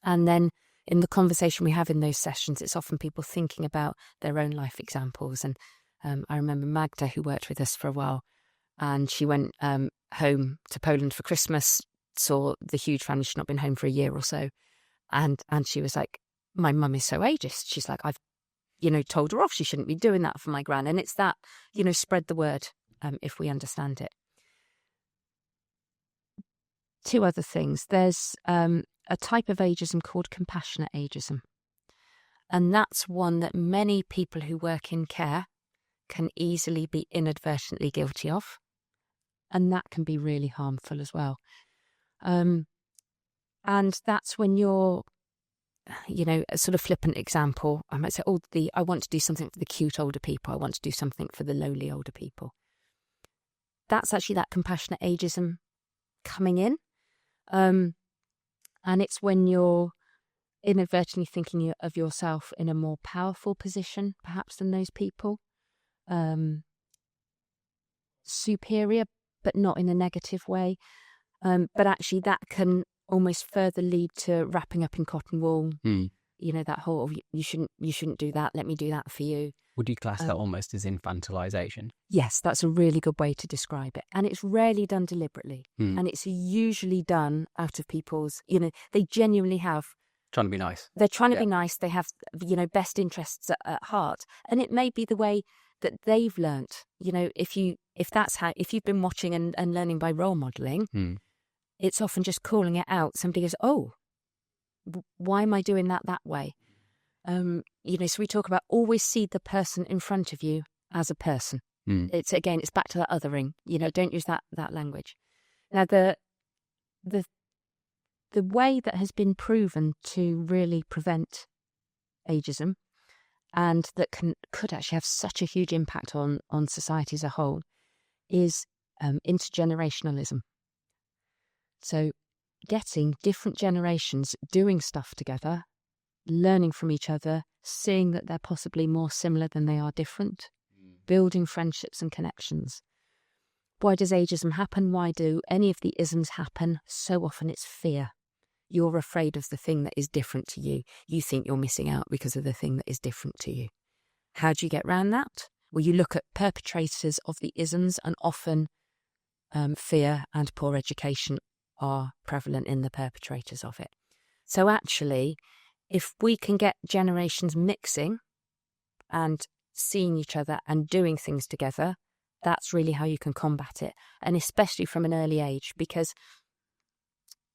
And then in the conversation we have in those sessions, it's often people thinking about their own life examples. And I remember Magda, who worked with us for a while, and she went home to Poland for Christmas, saw the huge family. She'd not been home for a year or so. And she was like, my mum is so ageist. She's like, I've, told her off. She shouldn't be doing that for my gran. And it's that, spread the word if we understand it. Two other things. There's a type of ageism called compassionate ageism. And that's one that many people who work in care can easily be inadvertently guilty of. And that can be really harmful as well. And that's when you're, a sort of flippant example, I might say, I want to do something for the cute older people. I want to do something for the lowly older people. That's actually that compassionate ageism coming in. And it's when you're inadvertently thinking of yourself in a more powerful position, perhaps, than those people. Superior, but not in a negative way. But actually that can almost further lead to wrapping up in cotton wool. That whole, you shouldn't do that, let me do that for you. Would you class that almost as infantilization? Yes, that's a really good way to describe it. And it's rarely done deliberately. And it's usually done out of people's, they genuinely have... Trying to be nice. They're trying to be nice. They have, best interests at heart. And it may be the way that they've learnt. If you've been watching and learning by role modelling, it's often just calling it out. Somebody goes, oh, why am I doing that way? So we talk about always see the person in front of you as a person. It's back to that othering. Don't use that language. Now, the way that has been proven to really prevent ageism, and that could actually have such a huge impact on society as a whole, is intergenerationalism. So getting different generations doing stuff together, learning from each other, seeing that they're possibly more similar than they are different, building friendships and connections. Why does ageism happen? Why do any of the isms happen? So often it's fear. You're afraid of the thing that is different to you. You think you're missing out because of the thing that is different to you. How do you get around that? Well, you look at perpetrators of the isms, and often fear and poor education are prevalent in the perpetrators of it. So actually, if we can get generations mixing and seeing each other and doing things together, that's really how you can combat it. And especially from an early age, because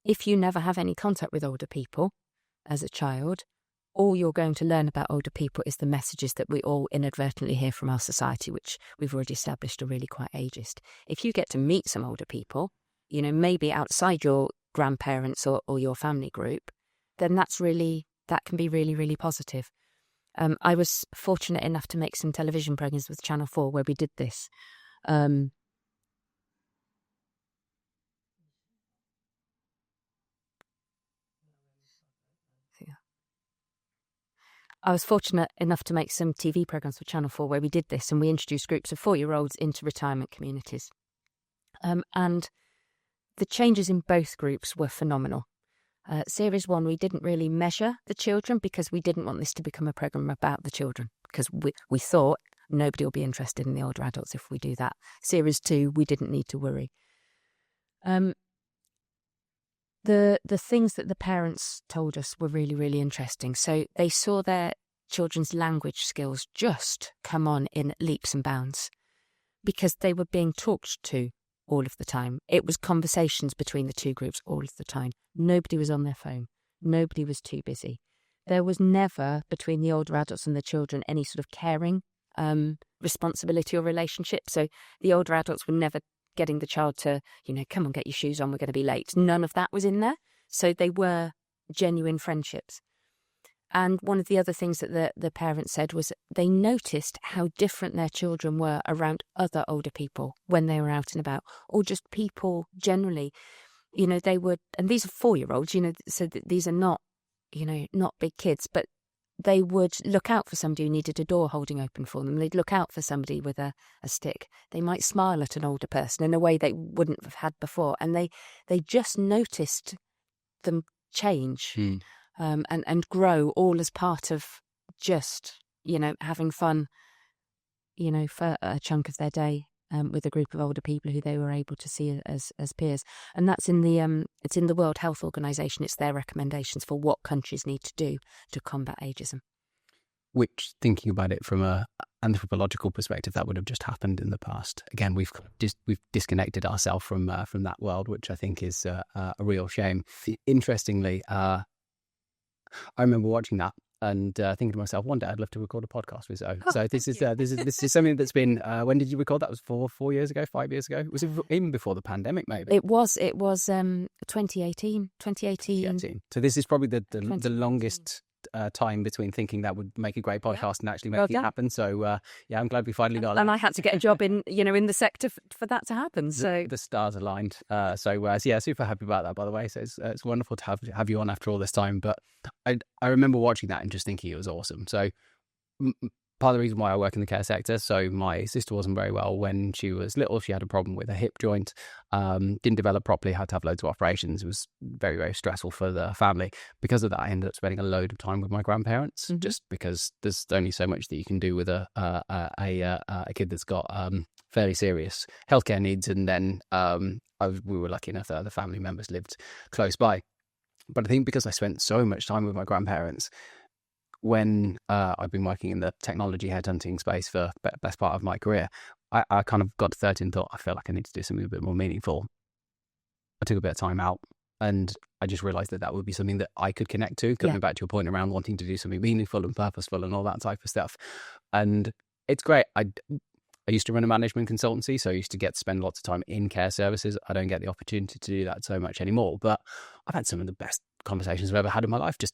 if you never have any contact with older people as a child, all you're going to learn about older people is the messages that we all inadvertently hear from our society, which we've already established are really quite ageist. If you get to meet some older people, maybe outside your grandparents or your family group, then that can be really, really positive. I was fortunate enough to make some television programs with Channel 4 where we did this. I was fortunate enough to make some TV programs for Channel 4 where we did this, and we introduced groups of 4-year-olds into retirement communities. And the changes in both groups were phenomenal. Series 1, we didn't really measure the children because we didn't want this to become a programme about the children, because we thought nobody will be interested in the older adults if we do that. Series 2, we didn't need to worry. The things that the parents told us were really, really interesting. So they saw their children's language skills just come on in leaps and bounds because they were being talked to all of the time. It was conversations between the two groups all of the time. Nobody was on their phone. Nobody was too busy. There was never, between the older adults and the children, any sort of caring responsibility or relationship. So the older adults were never getting the child to, come on, get your shoes on, we're going to be late. None of that was in there. So they were genuine friendships. And one of the other things that the parents said was they noticed how different their children were around other older people when they were out and about, or just people generally. They would, and these are 4-year-olds, so these are not, not big kids, but they would look out for somebody who needed a door holding open for them. They'd look out for somebody with a stick. They might smile at an older person in a way they wouldn't have had before. And they just noticed them change and grow, all as part of just, having fun, for a chunk of their day with a group of older people who they were able to see as peers. And that's in it's in the World Health Organization. It's their recommendations for what countries need to do to combat ageism. Which, thinking about it from a anthropological perspective, that would have just happened in the past. Again, we've disconnected ourselves from that world, which I think is a real shame. Interestingly, I remember watching that and thinking to myself, one day I'd love to record a podcast with Zoe. So this is something that's been. When did you record that? Was 4 years ago, 5 years ago? Was it even before the pandemic? Maybe it was 2018. So this is probably the longest time between thinking that would make a great podcast and actually making it happen. So I'm glad we finally got that. And I had to get a job in the sector for that to happen. So the stars aligned. Super happy about that, by the way. So it's wonderful to have you on after all this time. But I remember watching that and just thinking it was awesome. So part of the reason why I work in the care sector, so my sister wasn't very well when she was little. She had a problem with a hip joint, didn't develop properly, had to have loads of operations. It was very, very stressful for the family. Because of that, I ended up spending a load of time with my grandparents, just because there's only so much that you can do with a kid that's got fairly serious healthcare needs. And then we were lucky enough that other family members lived close by. But I think because I spent so much time with my grandparents, when I've been working in the technology headhunting space for the best part of my career, I kind of got to 30 and thought, I feel like I need to do something a bit more meaningful. I took a bit of time out and I just realised that would be something that I could connect to, coming back to your point around wanting to do something meaningful and purposeful and all that type of stuff. And it's great. I used to run a management consultancy, so I used to get to spend lots of time in care services. I don't get the opportunity to do that so much anymore, but I've had some of the best conversations I've ever had in my life, just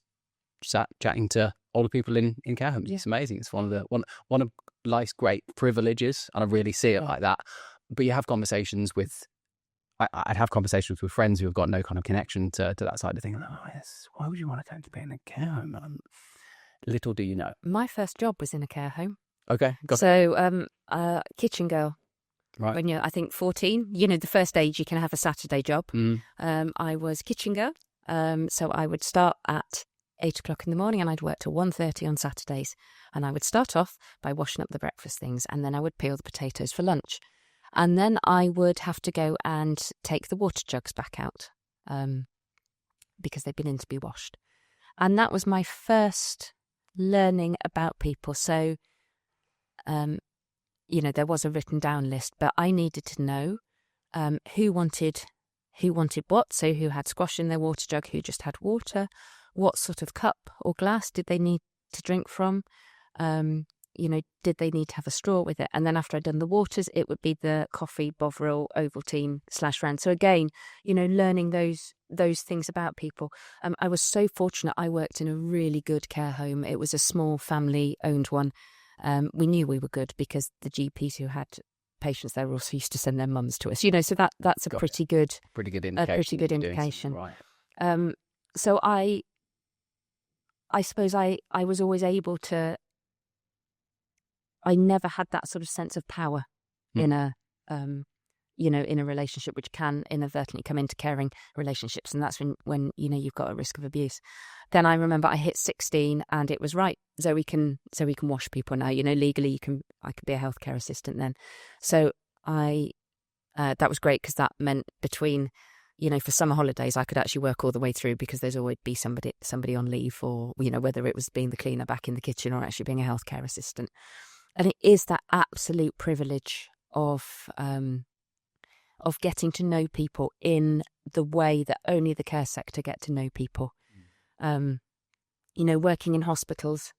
sat chatting to older people in care homes. It's amazing. It's one of life's great privileges, and I really see it like that. But you have conversations with, I'd have conversations with friends who have got no kind of connection to that side of things. Oh, yes, why would you want to go to be in a care home? Little do you know. My first job was in a care home. Okay. So, kitchen girl. Right. When you're, I think, 14, the first age you can have a Saturday job. I was kitchen girl. So I would start at 8 o'clock in the morning and I'd work till 1:30 on Saturdays. And I would start off by washing up the breakfast things, and then I would peel the potatoes for lunch. And then I would have to go and take the water jugs back out because they'd been in to be washed. And that was my first learning about people. So, there was a written down list, but I needed to know who wanted what. So who had squash in their water jug, who just had water, what sort of cup or glass did they need to drink from? Did they need to have a straw with it? And then after I'd done the waters, it would be the coffee, Bovril, Ovaltine /Round. So again, learning those things about people. I was so fortunate. I worked in a really good care home. It was a small family-owned one. We knew we were good because the GPs who had patients there also used to send their mums to us. So that's a pretty good indication. Right. So I suppose I was always able to. I never had that sort of sense of power in a relationship, which can inadvertently come into caring relationships, and that's when you've got a risk of abuse. Then I remember I hit 16, and it was right. Zoe can wash people now. Legally, I could be a healthcare assistant then. So that was great because that meant between. For summer holidays, I could actually work all the way through because there's always be somebody on leave, or whether it was being the cleaner back in the kitchen or actually being a healthcare assistant. And it is that absolute privilege of getting to know people in the way that only the care sector get to know people. Working in hospitals,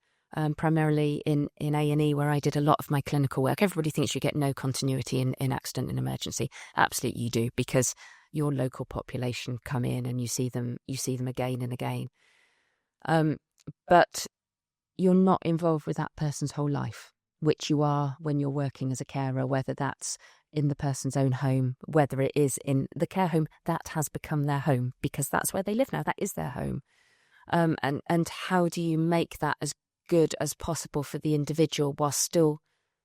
primarily in A&E, where I did a lot of my clinical work. Everybody thinks you get no continuity in accident and emergency. Absolutely, you do, because your local population come in and you see them again and again. But you're not involved with that person's whole life, which you are when you're working as a carer, whether that's in the person's own home, whether it is in the care home that has become their home because that's where they live now, that is their home. And how do you make that as good as possible for the individual while still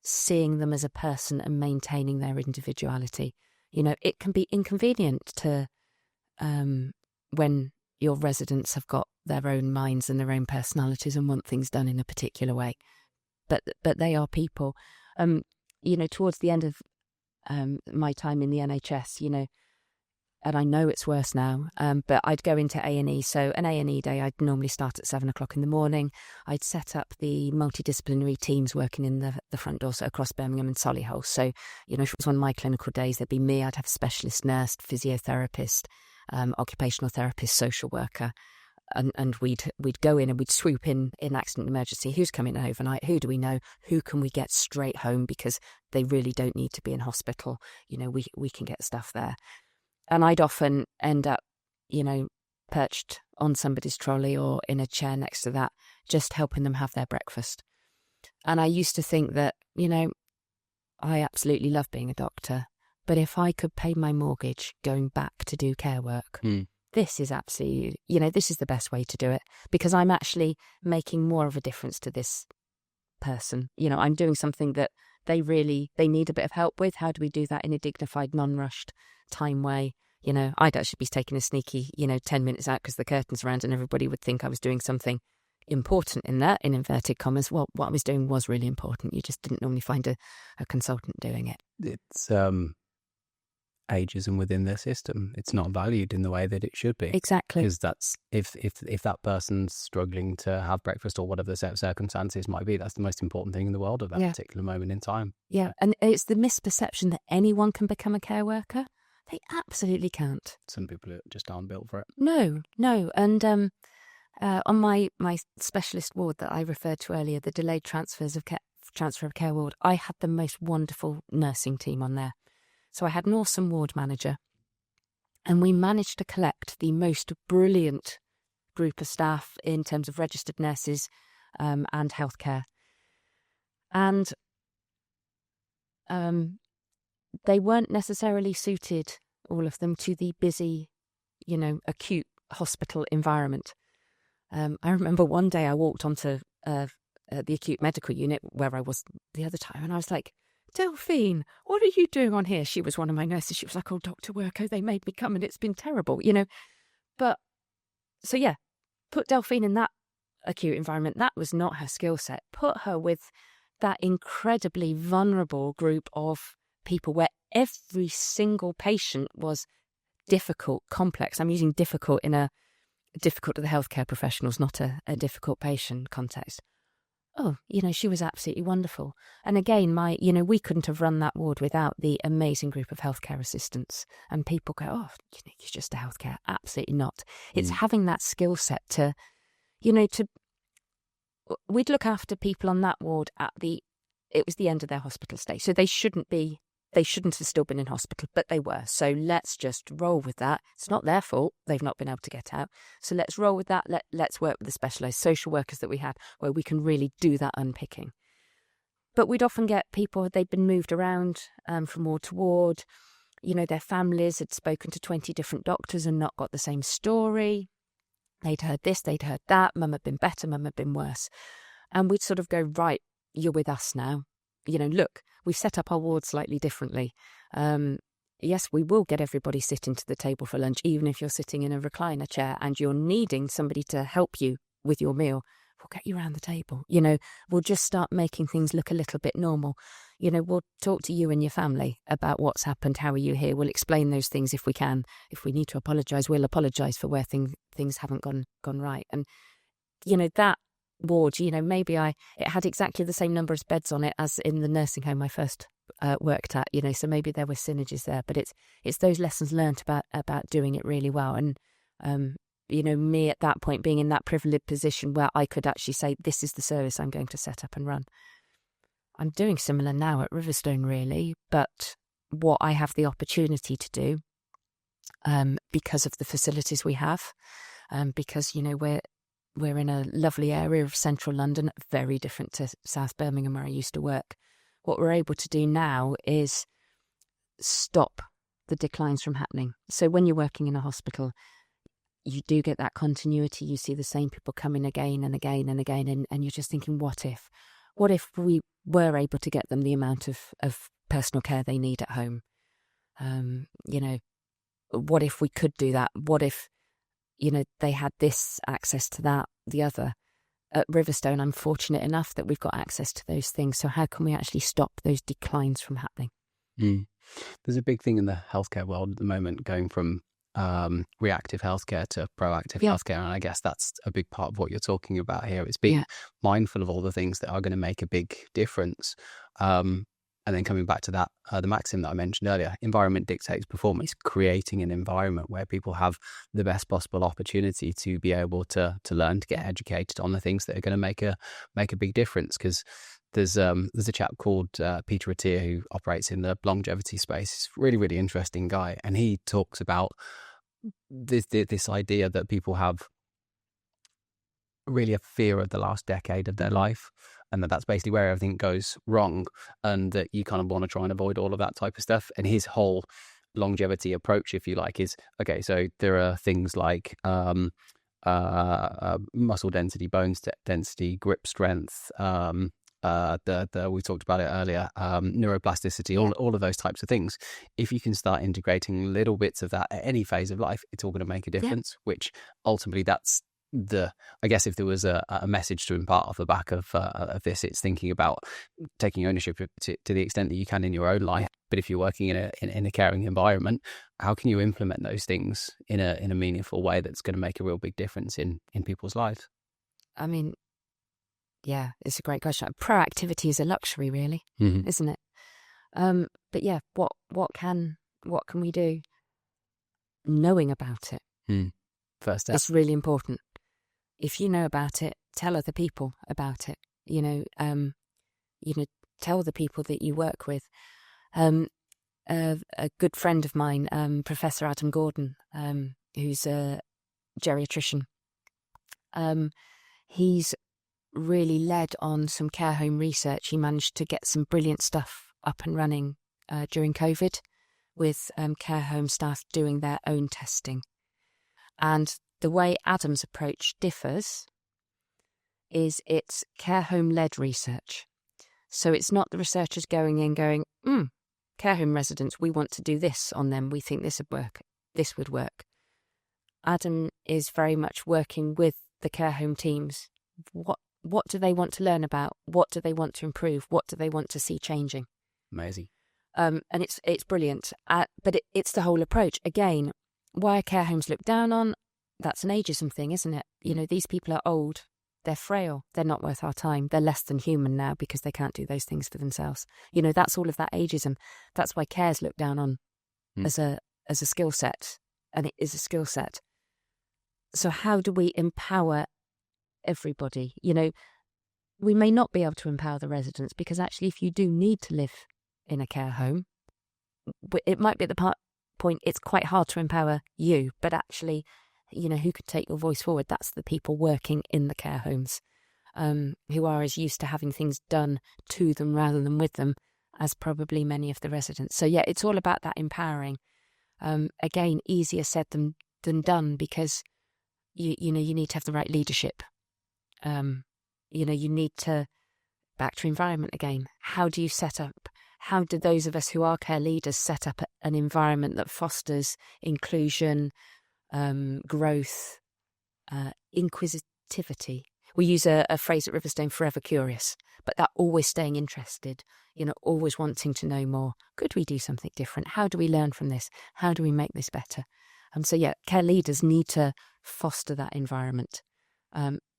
seeing them as a person and maintaining their individuality? It can be inconvenient to when your residents have got their own minds and their own personalities and want things done in a particular way. But they are people. Towards the end of my time in the NHS, and I know it's worse now, but I'd go into A&E. So an A&E day, I'd normally start at 7 o'clock in the morning. I'd set up the multidisciplinary teams working in the front door, so across Birmingham and Solihull. So, if it was one of my clinical days, there'd be me. I'd have a specialist nurse, physiotherapist, occupational therapist, social worker. And we'd go in and we'd swoop in accident emergency. Who's coming overnight? Who do we know? Who can we get straight home because they really don't need to be in hospital? We can get stuff there. And I'd often end up, perched on somebody's trolley or in a chair next to that, just helping them have their breakfast. And I used to think that, I absolutely love being a doctor, but if I could pay my mortgage going back to do care work, this is absolutely, this is the best way to do it because I'm actually making more of a difference to this person. I'm doing something that they need a bit of help with. How do we do that in a dignified, non-rushed time way? I'd actually be taking a sneaky, 10 minutes out because the curtain's around and everybody would think I was doing something important in there, in inverted commas. Well, what I was doing was really important. You just didn't normally find a consultant doing it. It's ageism within their system. It's not valued in the way that it should be. Exactly. Because that's if that person's struggling to have breakfast or whatever the set of circumstances might be, that's the most important thing in the world at that particular moment in time. Yeah, and it's the misperception that anyone can become a care worker. They absolutely can't. Some people just aren't built for it. No. And on my specialist ward that I referred to earlier, the delayed transfer of care ward, I had the most wonderful nursing team on there. So I had an awesome ward manager, and we managed to collect the most brilliant group of staff in terms of registered nurses and healthcare. And they weren't necessarily suited, all of them, to the busy, acute hospital environment. I remember one day I walked onto the acute medical unit where I was the other time, and I was like, Delphine, what are you doing on here? She was one of my nurses. She was like, oh, Dr. Wyrko, they made me come and it's been terrible, But, so yeah, put Delphine in that acute environment. That was not her skill set. Put her with that incredibly vulnerable group of people where every single patient was difficult, complex. I'm using difficult in a difficult to the healthcare professionals, not a difficult patient context. Oh, she was absolutely wonderful. And again, we couldn't have run that ward without the amazing group of healthcare assistants. And people go, oh, you're just a healthcare. Absolutely not. It's having that skill set to we'd look after people on that ward it was the end of their hospital stay. So they shouldn't have still been in hospital, but they were. So let's just roll with that. It's not their fault. They've not been able to get out. So let's roll with that. Let's work with the specialised social workers that we had where we can really do that unpicking. But we'd often get people, they'd been moved around from ward to ward. Their families had spoken to 20 different doctors and not got the same story. They'd heard this, they'd heard that. Mum had been better, mum had been worse. And we'd sort of go, right, you're with us now. Look, we've set up our ward slightly differently. Yes, we will get everybody sitting to the table for lunch, even if you're sitting in a recliner chair and you're needing somebody to help you with your meal. We'll get you around the table. We'll just start making things look a little bit normal. We'll talk to you and your family about what's happened. How are you here? We'll explain those things if we can. If we need to apologise, we'll apologise for where things haven't gone right. And, that ward, maybe it had exactly the same number of beds on it as in the nursing home I first worked at, so maybe there were synergies there. But it's those lessons learnt about doing it really well. And, me at that point being in that privileged position where I could actually say, this is the service I'm going to set up and run. I'm doing similar now at Riverstone, really, but what I have the opportunity to do because of the facilities we have, because, we're in a lovely area of central London, very different to South Birmingham where I used to work. What we're able to do now is stop the declines from happening. So when you're working in a hospital, you do get that continuity. You see the same people coming again and again and again, and you're just thinking, what if? What if we were able to get them the amount of personal care they need at home? What if we could do that? What if, they had this access to that, the other? At Riverstone, I'm fortunate enough that we've got access to those things. So how can we actually stop those declines from happening? There's a big thing in the healthcare world at the moment going from reactive healthcare to proactive healthcare. And I guess that's a big part of what you're talking about here. It's being mindful of all the things that are going to make a big difference. And then coming back to that, the maxim that I mentioned earlier, environment dictates performance, creating an environment where people have the best possible opportunity to be able to learn, to get educated on the things that are going to make a big difference. Because there's a chap called Peter Attia who operates in the longevity space. He's a really, really interesting guy. And he talks about this idea that people have really a fear of the last decade of their life, and that's basically where everything goes wrong, and that you kind of want to try and avoid all of that type of stuff. And his whole longevity approach, if you like, is, okay, so there are things like muscle density, bone density, grip strength, we talked about it earlier, neuroplasticity, all of those types of things. If you can start integrating little bits of that at any phase of life, it's all going to make a difference, which ultimately that's I guess if there was a message to impart off the back of this, it's thinking about taking ownership to the extent that you can in your own life. But if you're working in a caring environment, how can you implement those things in a meaningful way that's going to make a real big difference in people's lives? I mean, yeah, it's a great question. Proactivity is a luxury, really, isn't it? But yeah, what can we do? Knowing about it. First step. It's really important. If you know about it, tell other people about it. Tell the people that you work with. A good friend of mine, Professor Adam Gordon, who's a geriatrician, he's really led on some care home research. He managed to get some brilliant stuff up and running during COVID with care home staff doing their own testing. And the way Adam's approach differs is it's care home-led research. So it's not the researchers going in going, care home residents, we want to do this on them. We think this would work. Adam is very much working with the care home teams. What do they want to learn about? What do they want to improve? What do they want to see changing? Amazing. And it's brilliant. But it's the whole approach. Again, why are care homes looked down on? That's an ageism thing, isn't it? These people are old, they're frail, they're not worth our time, they're less than human now because they can't do those things for themselves. That's all of that ageism. That's why care's looked down on as a skill set, and it is a skill set. So how do we empower everybody. We may not be able to empower the residents, because actually if you do need to live in a care home, it might be at the point it's quite hard to empower you, but actually, who could take your voice forward? That's the people working in the care homes, who are as used to having things done to them rather than with them as probably many of the residents. So yeah, it's all about that empowering. Again, easier said than done, because you need to have the right leadership. You need to, back to environment again. How do you set up? How do those of us who are care leaders set up an environment that fosters inclusion, growth, inquisitivity? We use a phrase at Riverstone, forever curious, but that always staying interested, always wanting to know more. Could we do something different? How do we learn from this? How do we make this better? So yeah, care leaders need to foster that environment.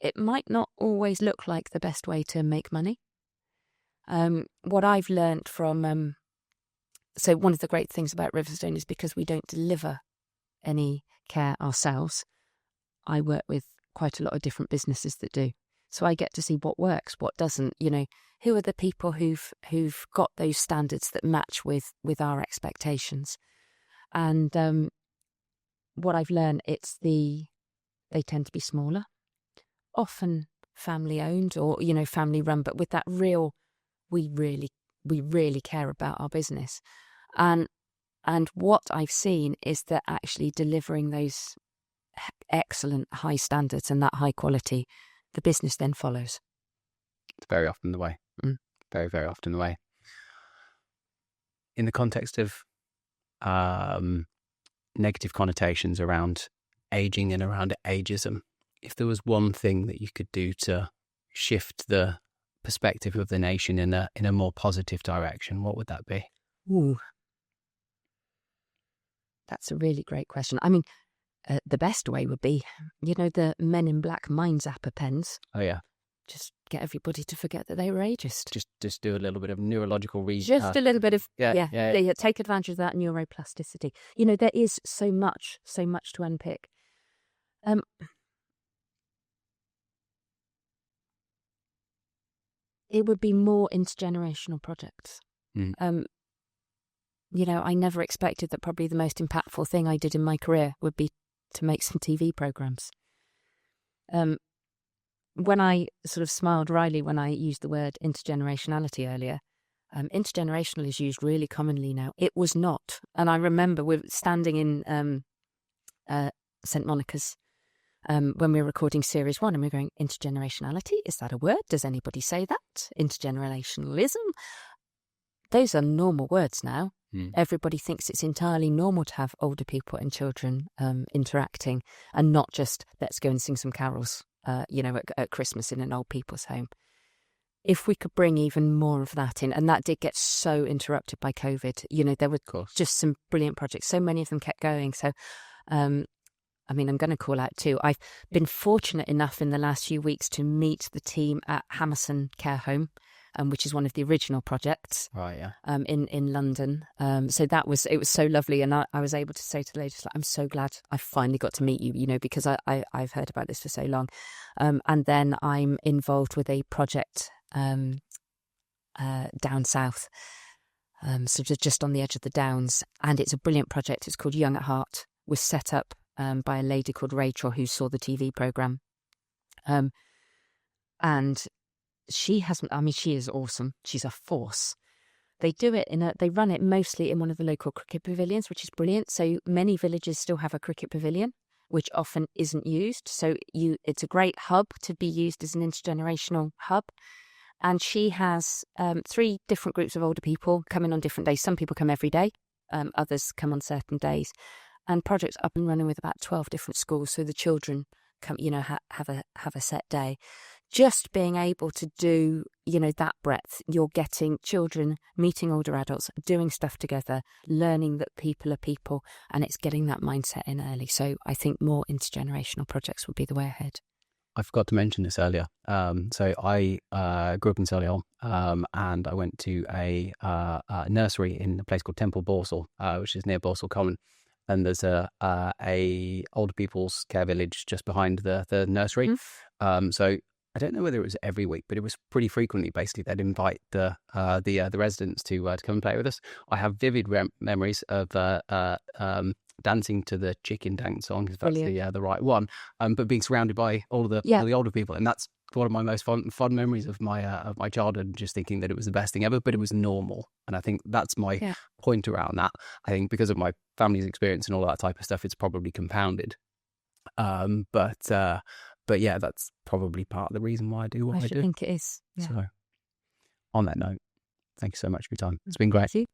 It might not always look like the best way to make money. What I've learned from, so one of the great things about Riverstone is because we don't deliver any care ourselves, I work with quite a lot of different businesses that do. So I get to see what works, what doesn't, who are the people who've got those standards that match with our expectations. And what I've learned, they tend to be smaller, often family owned or, family run, but with that real, we really care about our business. And what I've seen is that actually delivering those excellent high standards and that high quality, the business then follows. It's very often the way. Very, very often the way. In the context of negative connotations around aging and around ageism, if there was one thing that you could do to shift the perspective of the nation in a more positive direction, what would that be? Ooh, that's a really great question. I mean, the best way would be, the Men in Black Mind Zapper pens. Oh yeah. Just get everybody to forget that they were ageist. Just do a little bit of neurological Just a little bit of yeah. Take advantage of that neuroplasticity. There is so much to unpick. It would be more intergenerational projects. I never expected that probably the most impactful thing I did in my career would be to make some TV programs. When I sort of smiled wryly when I used the word intergenerationality earlier, intergenerational is used really commonly now. It was not. And I remember we were standing in St. Monica's when we were recording series 1, and we were going, intergenerationality, is that a word? Does anybody say that? Intergenerationalism? Those are normal words now. Everybody thinks it's entirely normal to have older people and children interacting, and not just let's go and sing some carols, at Christmas in an old people's home. If we could bring even more of that in, and that did get so interrupted by COVID, there were just some brilliant projects. So many of them kept going. So, I'm going to call out too. I've been fortunate enough in the last few weeks to meet the team at Hammerson Care Home, which is one of the original projects, right? Yeah. In London. So it was so lovely, and I was able to say to the ladies, I'm so glad I finally got to meet you, because I've heard about this for so long. And then I'm involved with a project down south, so just on the edge of the Downs, and it's a brilliant project. It's called Young at Heart. Was set up by a lady called Rachel, who saw the TV programme, and she is awesome. She's a force. They run it mostly in one of the local cricket pavilions, which is brilliant. So many villages still have a cricket pavilion, which often isn't used. So it's a great hub to be used as an intergenerational hub. And she has 3 different groups of older people coming on different days. Some people come every day, others come on certain days. And projects up and running with about 12 different schools, so the children come, have a set day. Just being able to do, that breadth, you're getting children meeting older adults, doing stuff together, learning that people are people, and it's getting that mindset in early. So I think more intergenerational projects would be the way ahead. I forgot to mention this earlier. So I grew up in Solihull, and I went to a nursery in a place called Temple Borsal, which is near Borsal Common. and there's a older people's care village just behind the nursery. So I don't know whether it was every week, but it was pretty frequently. Basically, they'd invite the residents to come and play with us. I have vivid memories of dancing to the chicken dance song, if that's the right one. But being surrounded by all the older people, and that's one of my most fond memories of my childhood. Just thinking that it was the best thing ever, but it was normal, and I think that's my point around that. I think because of my family's experience and all that type of stuff, it's probably compounded. But yeah, that's probably part of the reason why I do what I do. I think it is. Yeah. So, on that note, thank you so much for your time. It's been great. Thank you.